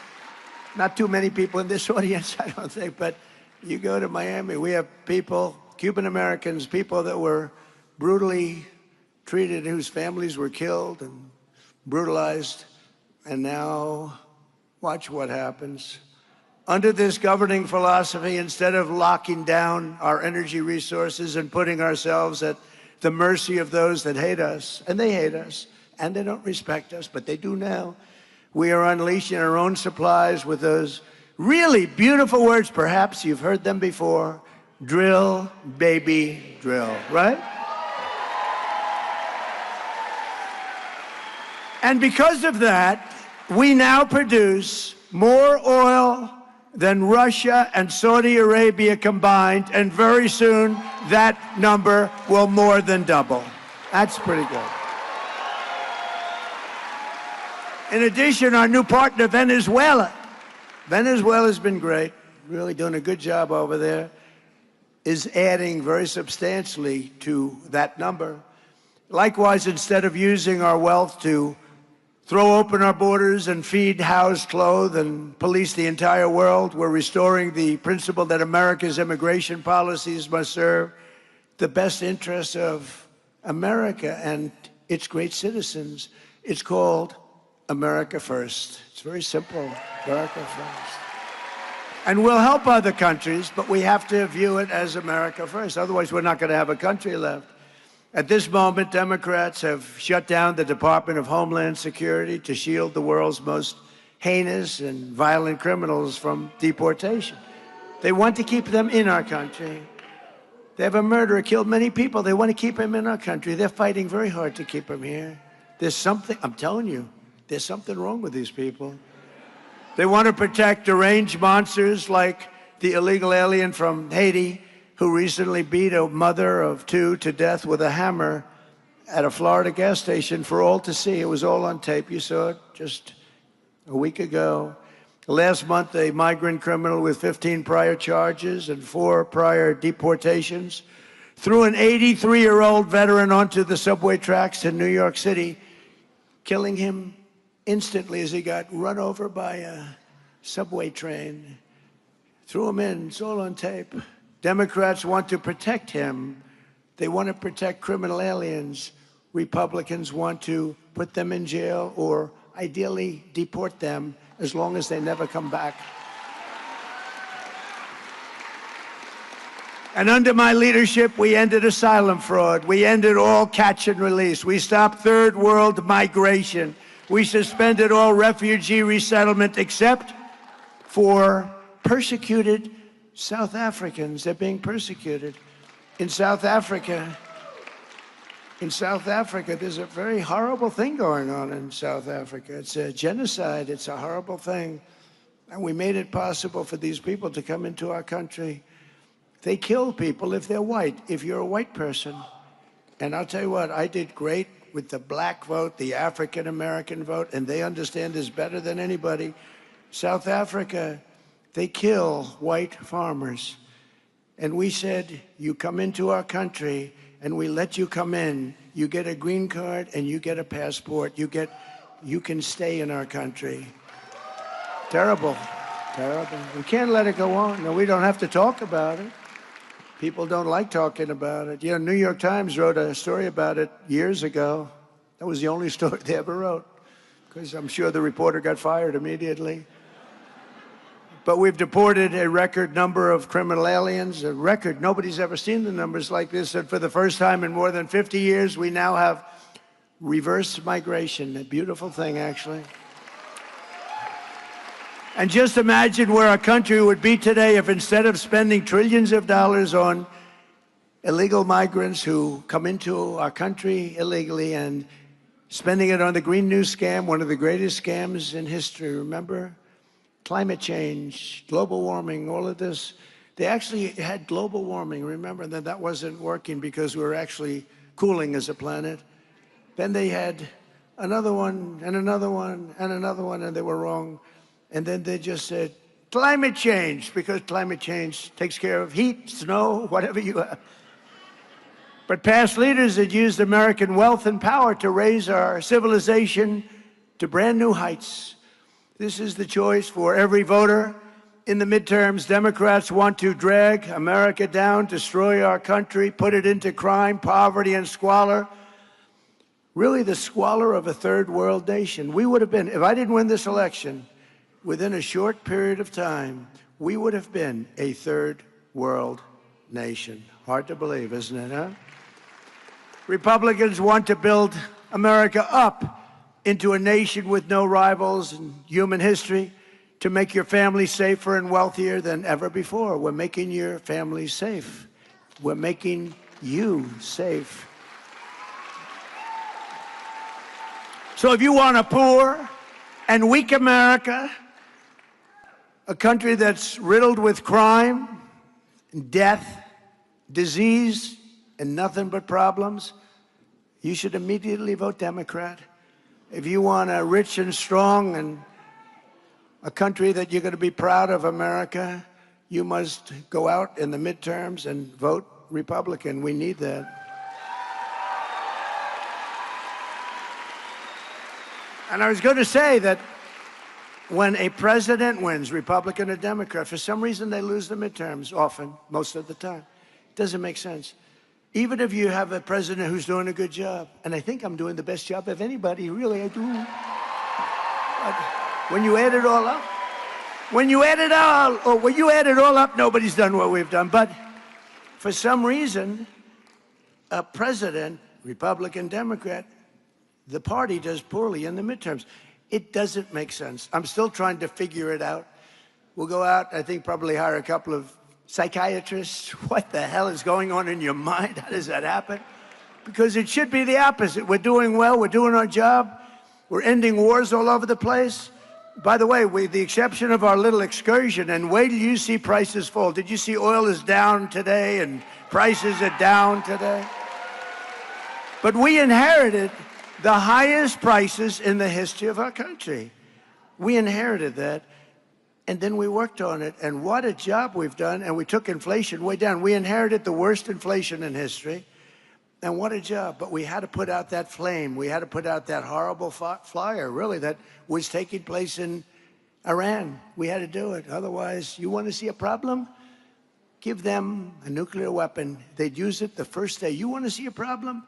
Not too many people in this audience, I don't think, but you go to Miami, we have people, Cuban Americans, people that were brutally treated, whose families were killed and brutalized. And now, watch what happens. Under this governing philosophy, instead of locking down our energy resources and putting ourselves at the mercy of those that hate us, and they hate us, and they don't respect us, but they do now, we are unleashing our own supplies with those really beautiful words. Perhaps you've heard them before. Drill, baby, drill, right? And because of that, we now produce more oil than Russia and Saudi Arabia combined, and very soon that number will more than double. That's pretty good. In addition, our new partner, Venezuela. Venezuela's been great, really doing a good job over there, is adding very substantially to that number. Likewise, instead of using our wealth to throw open our borders and feed, house, clothe, and police the entire world, we're restoring the principle that America's immigration policies must serve the best interests of America and its great citizens. It's called America First. It's very simple, America First. And we'll help other countries, but we have to view it as America First. Otherwise, we're not going to have a country left. At this moment, Democrats have shut down the Department of Homeland Security to shield the world's most heinous and violent criminals from deportation. They want to keep them in our country. They have a murderer, killed many people. They want to keep him in our country. They're fighting very hard to keep him here. There's something, I'm telling you, there's something wrong with these people. They want to protect deranged monsters like the illegal alien from Haiti who recently beat a mother of two to death with a hammer at a Florida gas station for all to see. It was all on tape. You saw it just a week ago. Last month, a migrant criminal with 15 prior charges and 4 prior deportations threw an 83-year-old veteran onto the subway tracks in New York City, killing him instantly as he got run over by a subway train. Threw him in. It's all on tape. Democrats want to protect him. They want to protect criminal aliens. Republicans want to put them in jail or ideally deport them as long as they never come back. And under my leadership, we ended asylum fraud. We ended all catch and release. We stopped third world migration. We suspended all refugee resettlement except for persecuted South Africans. They're being persecuted. In South Africa, there's a very horrible thing going on in South Africa. It's a genocide. It's a horrible thing. And we made it possible for these people to come into our country. They kill people if they're white, if you're a white person. And I'll tell you what, I did great with the black vote, the African-American vote, and they understand this better than anybody. South Africa, they kill white farmers. And we said, you come into our country and we let you come in. You get a green card and you get a passport. You can stay in our country. Terrible, terrible. We can't let it go on. No, we don't have to talk about it. People don't like talking about it. You know, New York Times wrote a story about it years ago. That was the only story they ever wrote, because I'm sure the reporter got fired immediately. But we've deported a record number of criminal aliens, a record. Nobody's ever seen the numbers like this. And for the first time in more than 50 years, we now have reverse migration, a beautiful thing, actually. And just imagine where our country would be today if instead of spending trillions of dollars on illegal migrants who come into our country illegally and spending it on the Green New scam, one of the greatest scams in history, remember? climate change, global warming, all of this. They actually had global warming. Remember that wasn't working because we were actually cooling as a planet. Then they had another one and another one and another one, and they were wrong. And then they just said, climate change, because climate change takes care of heat, snow, whatever you have. But past leaders had used American wealth and power to raise our civilization to brand new heights. This is the choice for every voter. In the midterms, Democrats want to drag America down, destroy our country, put it into crime, poverty, and squalor. Really the squalor of a third world nation. We would have been, if I didn't win this election, within a short period of time, we would have been a third world nation. Hard to believe, isn't it, huh? Republicans want to build America up into a nation with no rivals in human history, to make your family safer and wealthier than ever before. We're making your family safe. We're making you safe. So if you want a poor and weak America, a country that's riddled with crime, death, disease, and nothing but problems, you should immediately vote Democrat. If you want a rich and strong and a country that you're going to be proud of, America, you must go out in the midterms and vote Republican. We need that. And I was going to say that when a president wins, Republican or Democrat, for some reason they lose the midterms often, most of the time. It doesn't make sense. Even if you have a president who's doing a good job, and I think I'm doing the best job of anybody, really, I do. But when you add it all up, when you add it all up, nobody's done what we've done. But for some reason, a president, Republican, Democrat, the party does poorly in the midterms. It doesn't make sense. I'm still trying to figure it out. We'll go out, I think probably hire a couple of psychiatrists. What the hell is going on in your mind? How does that happen? Because it should be the opposite. We're doing well, we're doing our job, we're ending wars all over the place. By the way, with the exception of our little excursion, and wait till you see prices fall. Did you see oil is down today and prices are down today? But we inherited the highest prices in the history of our country. We inherited that, and then we worked on it, and what a job we've done, and we took inflation way down. We inherited the worst inflation in history, and what a job. But we had to put out that flame. We had to put out that horrible fire, really, that was taking place in Iran. We had to do it. Otherwise, you want to see a problem? Give them a nuclear weapon. They'd use it the first day. You want to see a problem?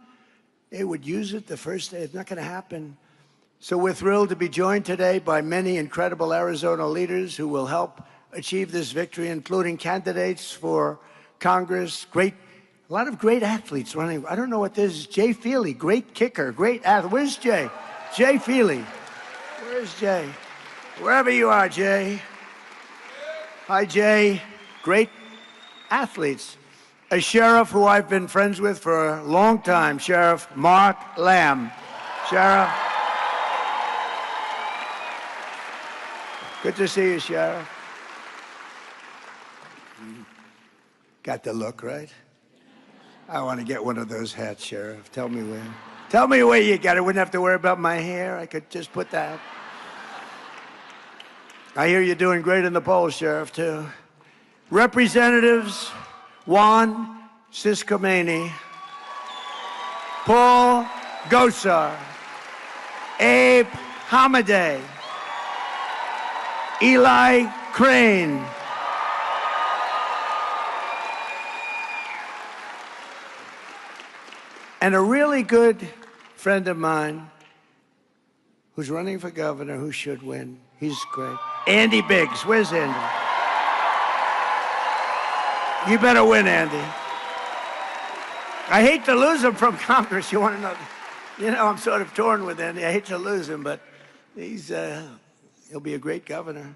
They would use it the first day. It's not going to happen. So we're thrilled to be joined today by many incredible Arizona leaders who will help achieve this victory, including candidates for Congress, a lot of great athletes running. I don't know what this is. Jay Feely, great kicker, great athlete. Where's Jay? Jay Feely. Where's Jay? Wherever you are, Jay. Hi, Jay. Great athletes. A sheriff who I've been friends with for a long time, Sheriff Mark Lamb. Sheriff. Good to see you, Sheriff. Got the look, right? I want to get one of those hats, Sheriff. Tell me where. Tell me where you got it. Wouldn't have to worry about my hair. I could just put that. I hear you're doing great in the polls, Sheriff, too. Representatives Juan Ciscomani, Paul Gosar, Abe Hamadeh, Eli Crane, and a really good friend of mine who's running for governor, who should win. He's great. Andy Biggs. Where's Andy? You better win, Andy. I hate to lose him from Congress. You want to know? You know, I'm sort of torn with Andy. I hate to lose him, but he'll be a great governor.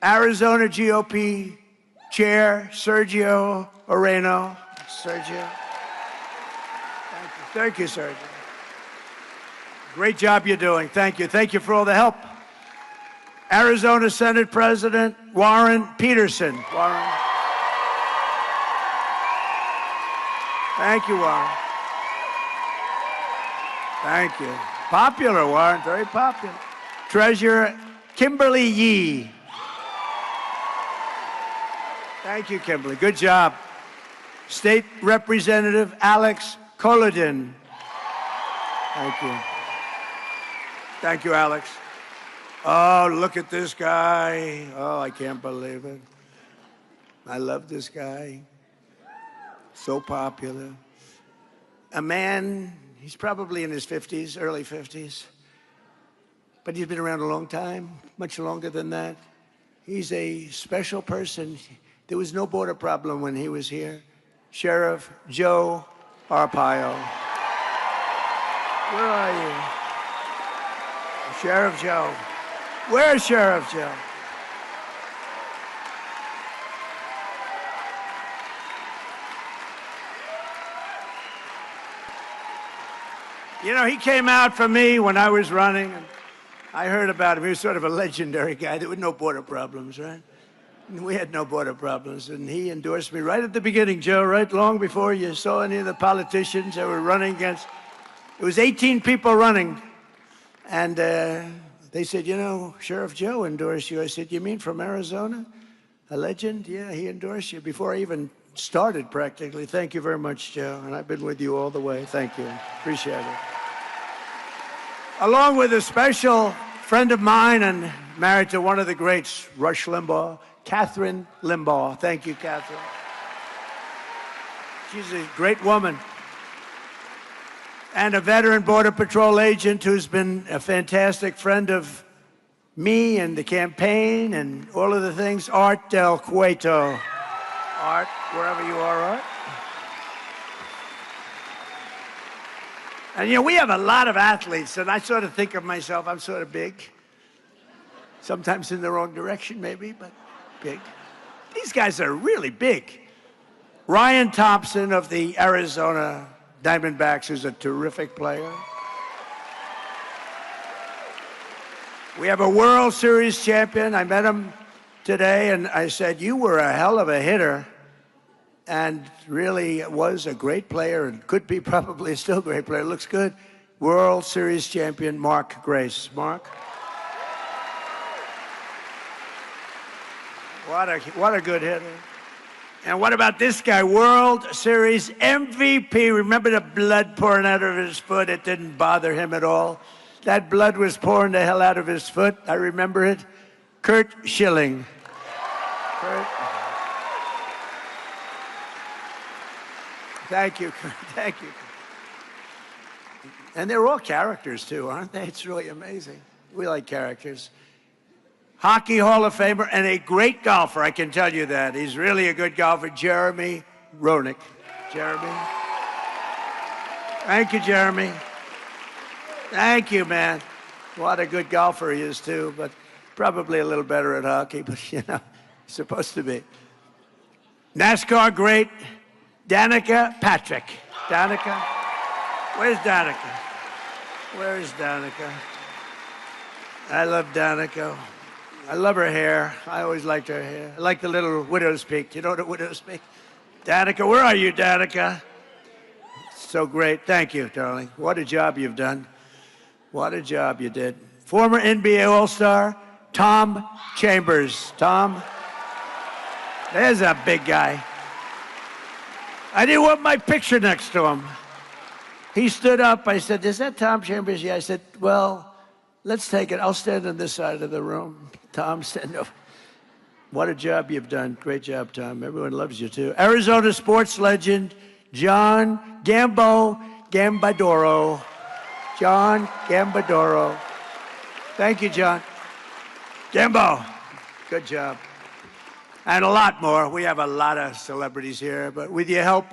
Arizona GOP Chair Sergio Moreno. Sergio. Thank you, Sergio. Great job you're doing. Thank you. Thank you for all the help. Arizona Senate President Warren Peterson. Warren. Thank you, Warren. Thank you. Popular, Warren, very popular. Treasurer Kimberly Yee. Thank you, Kimberly. Good job. State Representative Alex Collodin. Thank you. Thank you, Alex. Oh, look at this guy. Oh, I can't believe it. I love this guy. So popular. A man, he's probably in his 50s, early 50s, but he's been around a long time, much longer than that. He's a special person. There was no border problem when he was here. Sheriff Joe Arpaio. Where are you? Sheriff Joe. Where's Sheriff Joe? You know, he came out for me when I was running, and I heard about him. He was sort of a legendary guy. There were no border problems, right? We had no border problems, and he endorsed me right at the beginning, Joe, right long before you saw any of the politicians that were running against. It was 18 people running, and they said, you know, Sheriff Joe endorsed you. I said, you mean from Arizona? A legend? Yeah, he endorsed you before I even started, practically. Thank you very much, Joe, and I've been with you all the way. Thank you. Appreciate it. Along with a special friend of mine and married to one of the greats, Rush Limbaugh, Catherine Limbaugh. Thank you, Catherine. She's a great woman. And a veteran Border Patrol agent who's been a fantastic friend of me and the campaign and all of the things, Art Del Cueto. Art, wherever you are, Art. And, you know, we have a lot of athletes, and I sort of think of myself, I'm sort of big. Sometimes in the wrong direction, maybe, but big. These guys are really big. Ryan Thompson of the Arizona Diamondbacks, who's a terrific player. We have a World Series champion. I met him today, and I said, you were a hell of a hitter, and really was a great player, and could be probably still a great player. Looks good. World Series champion, Mark Grace. Mark? What a good hitter. And what about this guy? World Series MVP. Remember the blood pouring out of his foot? It didn't bother him at all. That blood was pouring the hell out of his foot. I remember it. Curt Schilling. Curt. Thank you, Curt. Thank you. And they're all characters, too, aren't they? It's really amazing. We like characters. Hockey Hall of Famer and a great golfer, I can tell you that. He's really a good golfer, Jeremy Roenick. Jeremy. Thank you, Jeremy. Thank you, man. What a good golfer he is, too, but probably a little better at hockey, but, you know, he's supposed to be. NASCAR great, Danica Patrick. Danica? Where's Danica? Where is Danica? I love Danica. I love her hair. I always liked her hair. I like the little widow's peak. You know what a widow's peak? Danica, where are you, Danica? So great. Thank you, darling. What a job you've done. What a job you did. Former NBA All-Star, Tom Chambers. Tom, there's a big guy. I didn't want my picture next to him. He stood up. I said, is that Tom Chambers? Yeah. I said, well, let's take it. I'll stand on this side of the room. Tom, stand up. What a job you've done. Great job, Tom. Everyone loves you, too. Arizona sports legend, John Gambadoro. John Gambadoro. Thank you, John. Gambo. Good job. And a lot more. We have a lot of celebrities here, but with your help,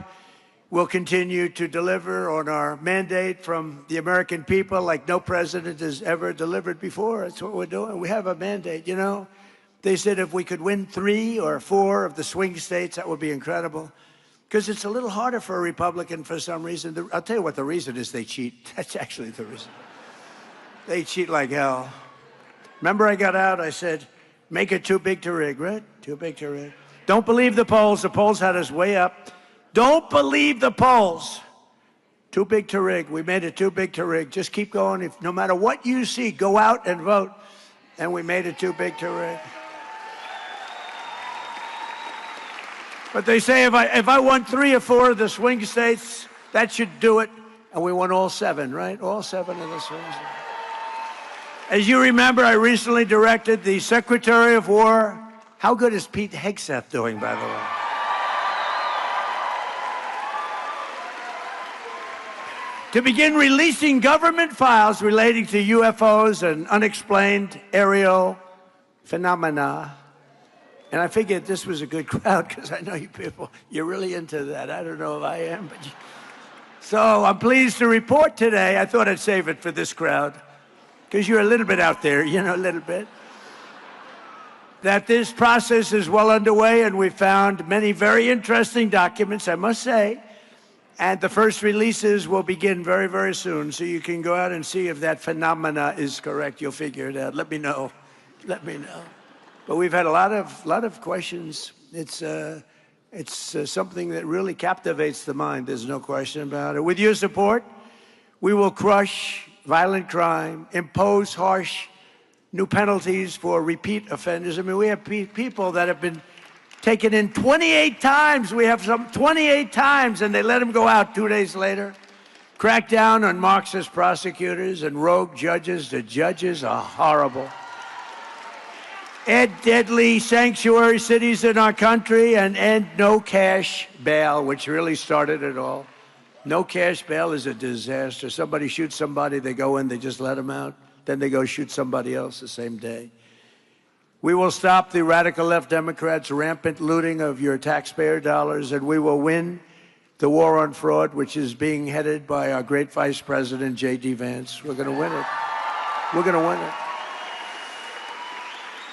we'll continue to deliver on our mandate from the American people like no president has ever delivered before. That's what we're doing. We have a mandate, you know. They said if we could win 3 or 4 of the swing states, that would be incredible. Because it's a little harder for a Republican for some reason. I'll tell you what the reason is. They cheat. That's actually the reason. They cheat like hell. Remember I got out, I said, make it too big to rig, right? Too big to rig. Don't believe the polls. The polls had us way up. Don't believe the polls. Too big to rig. We made it too big to rig. Just keep going. If no matter what you see, go out and vote. And we made it too big to rig. But they say if I won 3 or 4 of the swing states, that should do it. And we won all 7, right? All 7 of the swing states. As you remember, I recently directed the Secretary of War. How good is Pete Hegseth doing, by the way? To begin releasing government files relating to UFOs and unexplained aerial phenomena. And I figured this was a good crowd because I know you people, you're really into that. I don't know if I am, but so I'm pleased to report today, I thought I'd save it for this crowd because you're a little bit out there, you know, a little bit, that this process is well underway and we found many very interesting documents, I must say. And the first releases will begin very, very soon. So you can go out and see if that phenomena is correct. You'll figure it out. Let me know. Let me know. But we've had a lot of questions. It's something that really captivates the mind. There's no question about it. With your support, we will crush violent crime, impose harsh new penalties for repeat offenders. I mean, we have people that have been taken in 28 times. We have some 28 times, and they let him go out 2 days later. Crack down on Marxist prosecutors and rogue judges. The judges are horrible. Add deadly sanctuary cities in our country and end no cash bail, which really started it all. No cash bail is a disaster. Somebody shoots somebody, they go in, they just let them out. Then they go shoot somebody else the same day. We will stop the radical left Democrats' rampant looting of your taxpayer dollars, and we will win the war on fraud, which is being headed by our great Vice President, J.D. Vance. We're going to win it. We're going to win it.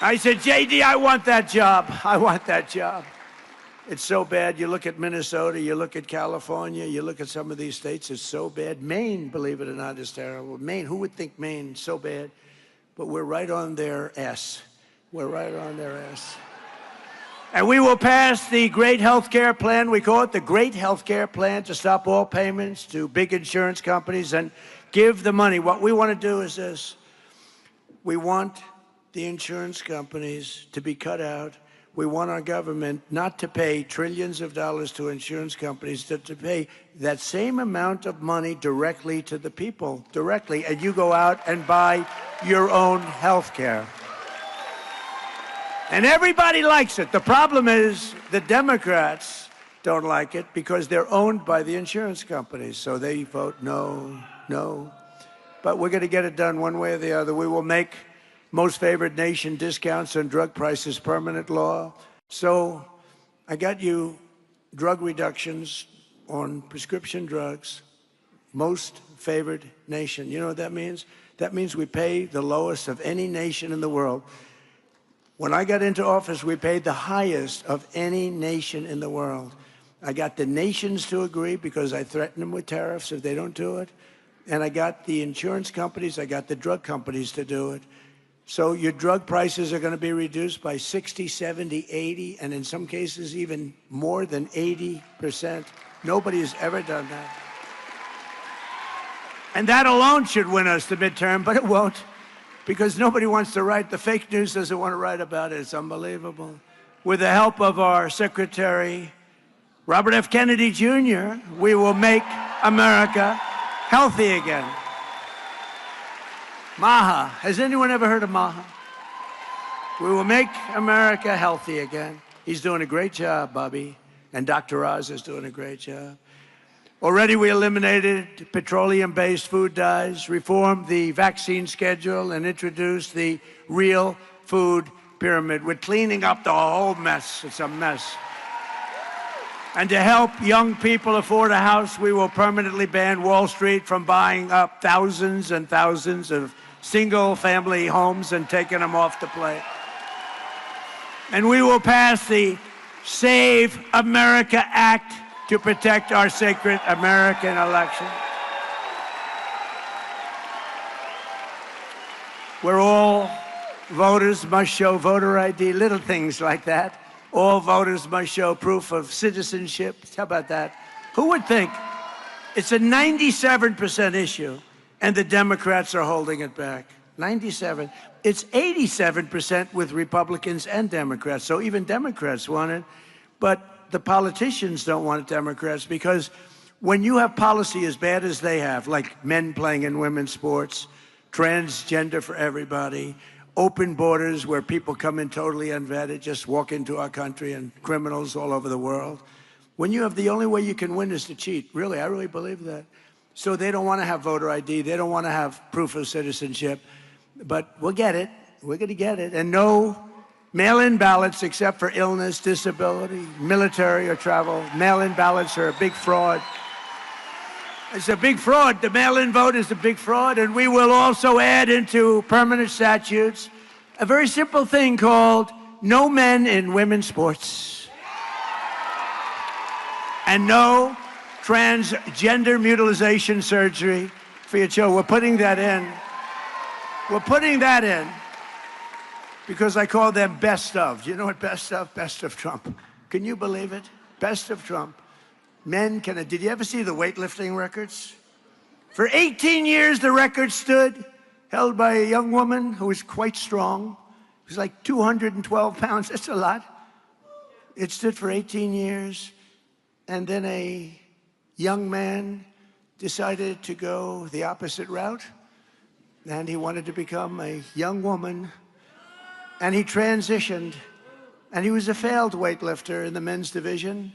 I said, J.D., I want that job. I want that job. It's so bad. You look at Minnesota, you look at California, you look at some of these states, it's so bad. Maine, believe it or not, is terrible. Maine, who would think Maine? So bad. But we're right on their ass. We're right on their ass. And we will pass the great health care plan. We call it the great health care plan to stop all payments to big insurance companies and give the money. What we want to do is this. We want the insurance companies to be cut out. We want our government not to pay trillions of dollars to insurance companies, to pay that same amount of money directly to the people, directly, and you go out and buy your own health care. And everybody likes it. The problem is the Democrats don't like it because they're owned by the insurance companies. So they vote no, no. But we're going to get it done one way or the other. We will make most favored nation discounts on drug prices permanent law. So I got you drug reductions on prescription drugs, most favored nation. You know what that means? That means we pay the lowest of any nation in the world. When I got into office, we paid the highest of any nation in the world. I got the nations to agree because I threatened them with tariffs if they don't do it. And I got the insurance companies, I got the drug companies to do it. So your drug prices are going to be reduced by 60, 70, 80, and in some cases even more than 80%. Nobody has ever done that. And that alone should win us the midterm, but it won't. Because nobody wants to write, the fake news doesn't want to write about it. It's unbelievable. With the help of our Secretary, Robert F. Kennedy Jr., we will make America healthy again. MAHA. Has anyone ever heard of MAHA? We will make America healthy again. He's doing a great job, Bobby. And Dr. Oz is doing a great job. Already we eliminated petroleum-based food dyes, reformed the vaccine schedule, and introduced the real food pyramid. We're cleaning up the whole mess. It's a mess. And to help young people afford a house, we will permanently ban Wall Street from buying up thousands and thousands of single-family homes and taking them off the plate. And we will pass the Save America Act to protect our sacred American election. We're all voters must show voter ID, little things like that. All voters must show proof of citizenship. How about that? Who would think? It's a 97% issue, and the Democrats are holding it back. 97. It's 87% with Republicans and Democrats, so even Democrats want it. But the politicians don't want Democrats, because when you have policy as bad as they have, like men playing in women's sports, transgender for everybody, open borders where people come in totally unvetted, just walk into our country, and criminals all over the world. When you have the only way you can win is to cheat, really, I really believe that. So they don't want to have voter ID. They don't want to have proof of citizenship. But we'll get it. We're going to get it. And no mail-in ballots except for illness, disability, military, or travel. Mail-in ballots are a big fraud. It's a big fraud. The mail-in vote is a big fraud. And we will also add into permanent statutes a very simple thing called no men in women's sports. And no transgender mutilization surgery for your children. We're putting that in. We're putting that in because I call them best of. You know what best of? Best of Trump. Can you believe it? Best of Trump. Men can... Did you ever see the weightlifting records? For 18 years, the record stood, held by a young woman who was quite strong. It was like 212 pounds. That's a lot. It stood for 18 years. And then a young man decided to go the opposite route. And he wanted to become a young woman. And he transitioned. And he was a failed weightlifter in the men's division.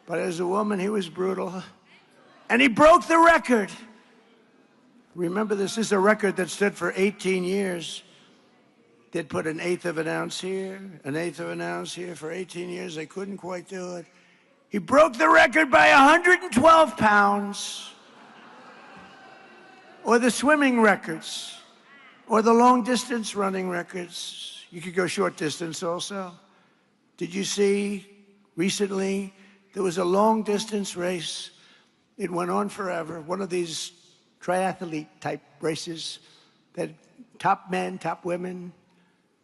But as a woman, he was brutal. And he broke the record. Remember, this is a record that stood for 18 years. They'd put an eighth of an ounce here, an eighth of an ounce here. For 18 years, they couldn't quite do it. He broke the record by 112 pounds. Or the swimming records. Or the long distance running records. You could go short distance also. Did you see recently there was a long distance race? It went on forever. One of these triathlete type races that top men, top women.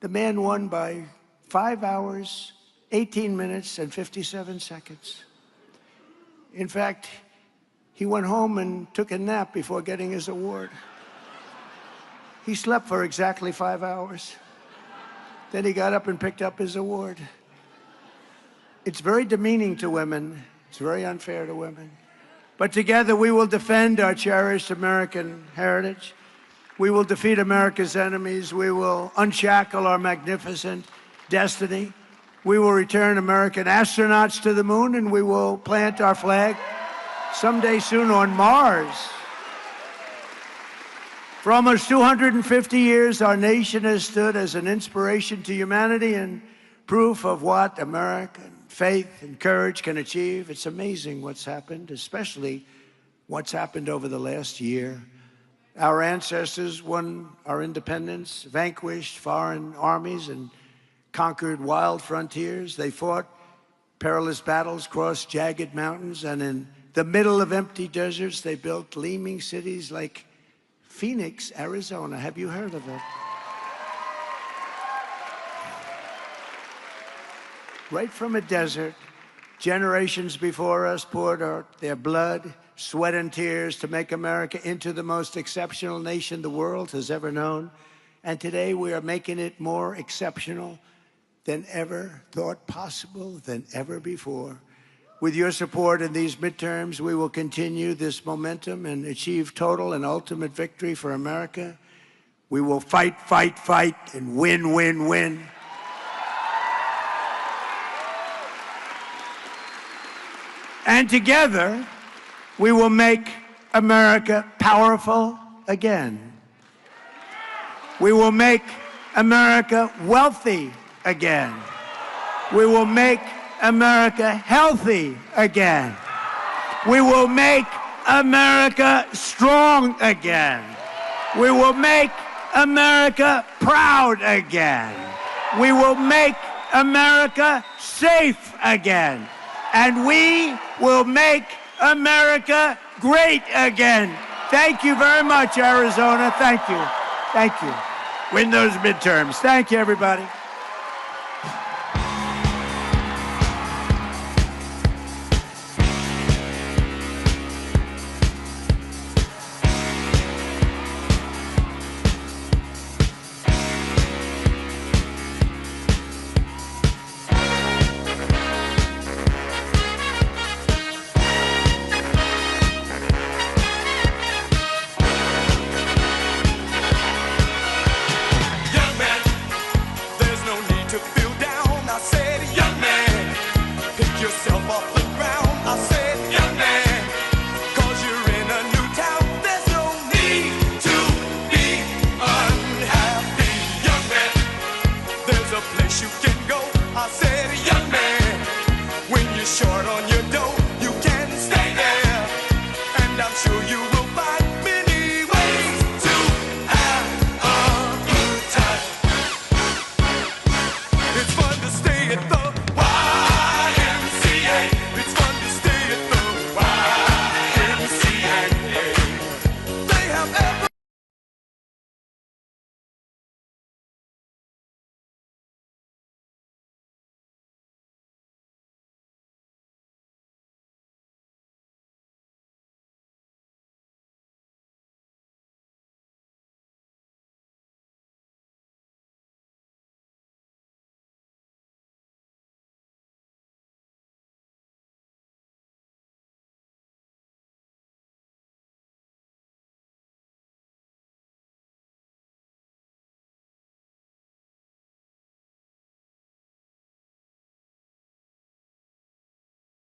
The man won by 5 hours, 18 minutes, and 57 seconds. In fact, he went home and took a nap before getting his award. He slept for exactly 5 hours. Then he got up and picked up his award. It's very demeaning to women. It's very unfair to women. But together we will defend our cherished American heritage. We will defeat America's enemies. We will unshackle our magnificent destiny. We will return American astronauts to the moon, and we will plant our flag someday soon on Mars. For almost 250 years, our nation has stood as an inspiration to humanity and proof of what American faith and courage can achieve. It's amazing what's happened, especially what's happened over the last year. Our ancestors won our independence, vanquished foreign armies, and conquered wild frontiers. They fought perilous battles, crossed jagged mountains, and in the middle of empty deserts, they built gleaming cities like Phoenix, Arizona. Have you heard of it? Right from a desert, generations before us poured out their blood, sweat, and tears to make America into the most exceptional nation the world has ever known. And today we are making it more exceptional than ever thought possible, than ever before. With your support in these midterms, we will continue this momentum and achieve total and ultimate victory for America. We will fight, fight, fight, and win, win, win. And together, we will make America powerful again. We will make America wealthy again. We will make America healthy again. We will make America strong again. We will make America proud again. We will make America safe again. And we will make America great again. Thank you very much, Arizona. Thank you. Thank you. win those midterms. Thank you, everybody. Young man, there's no need to feel down. I said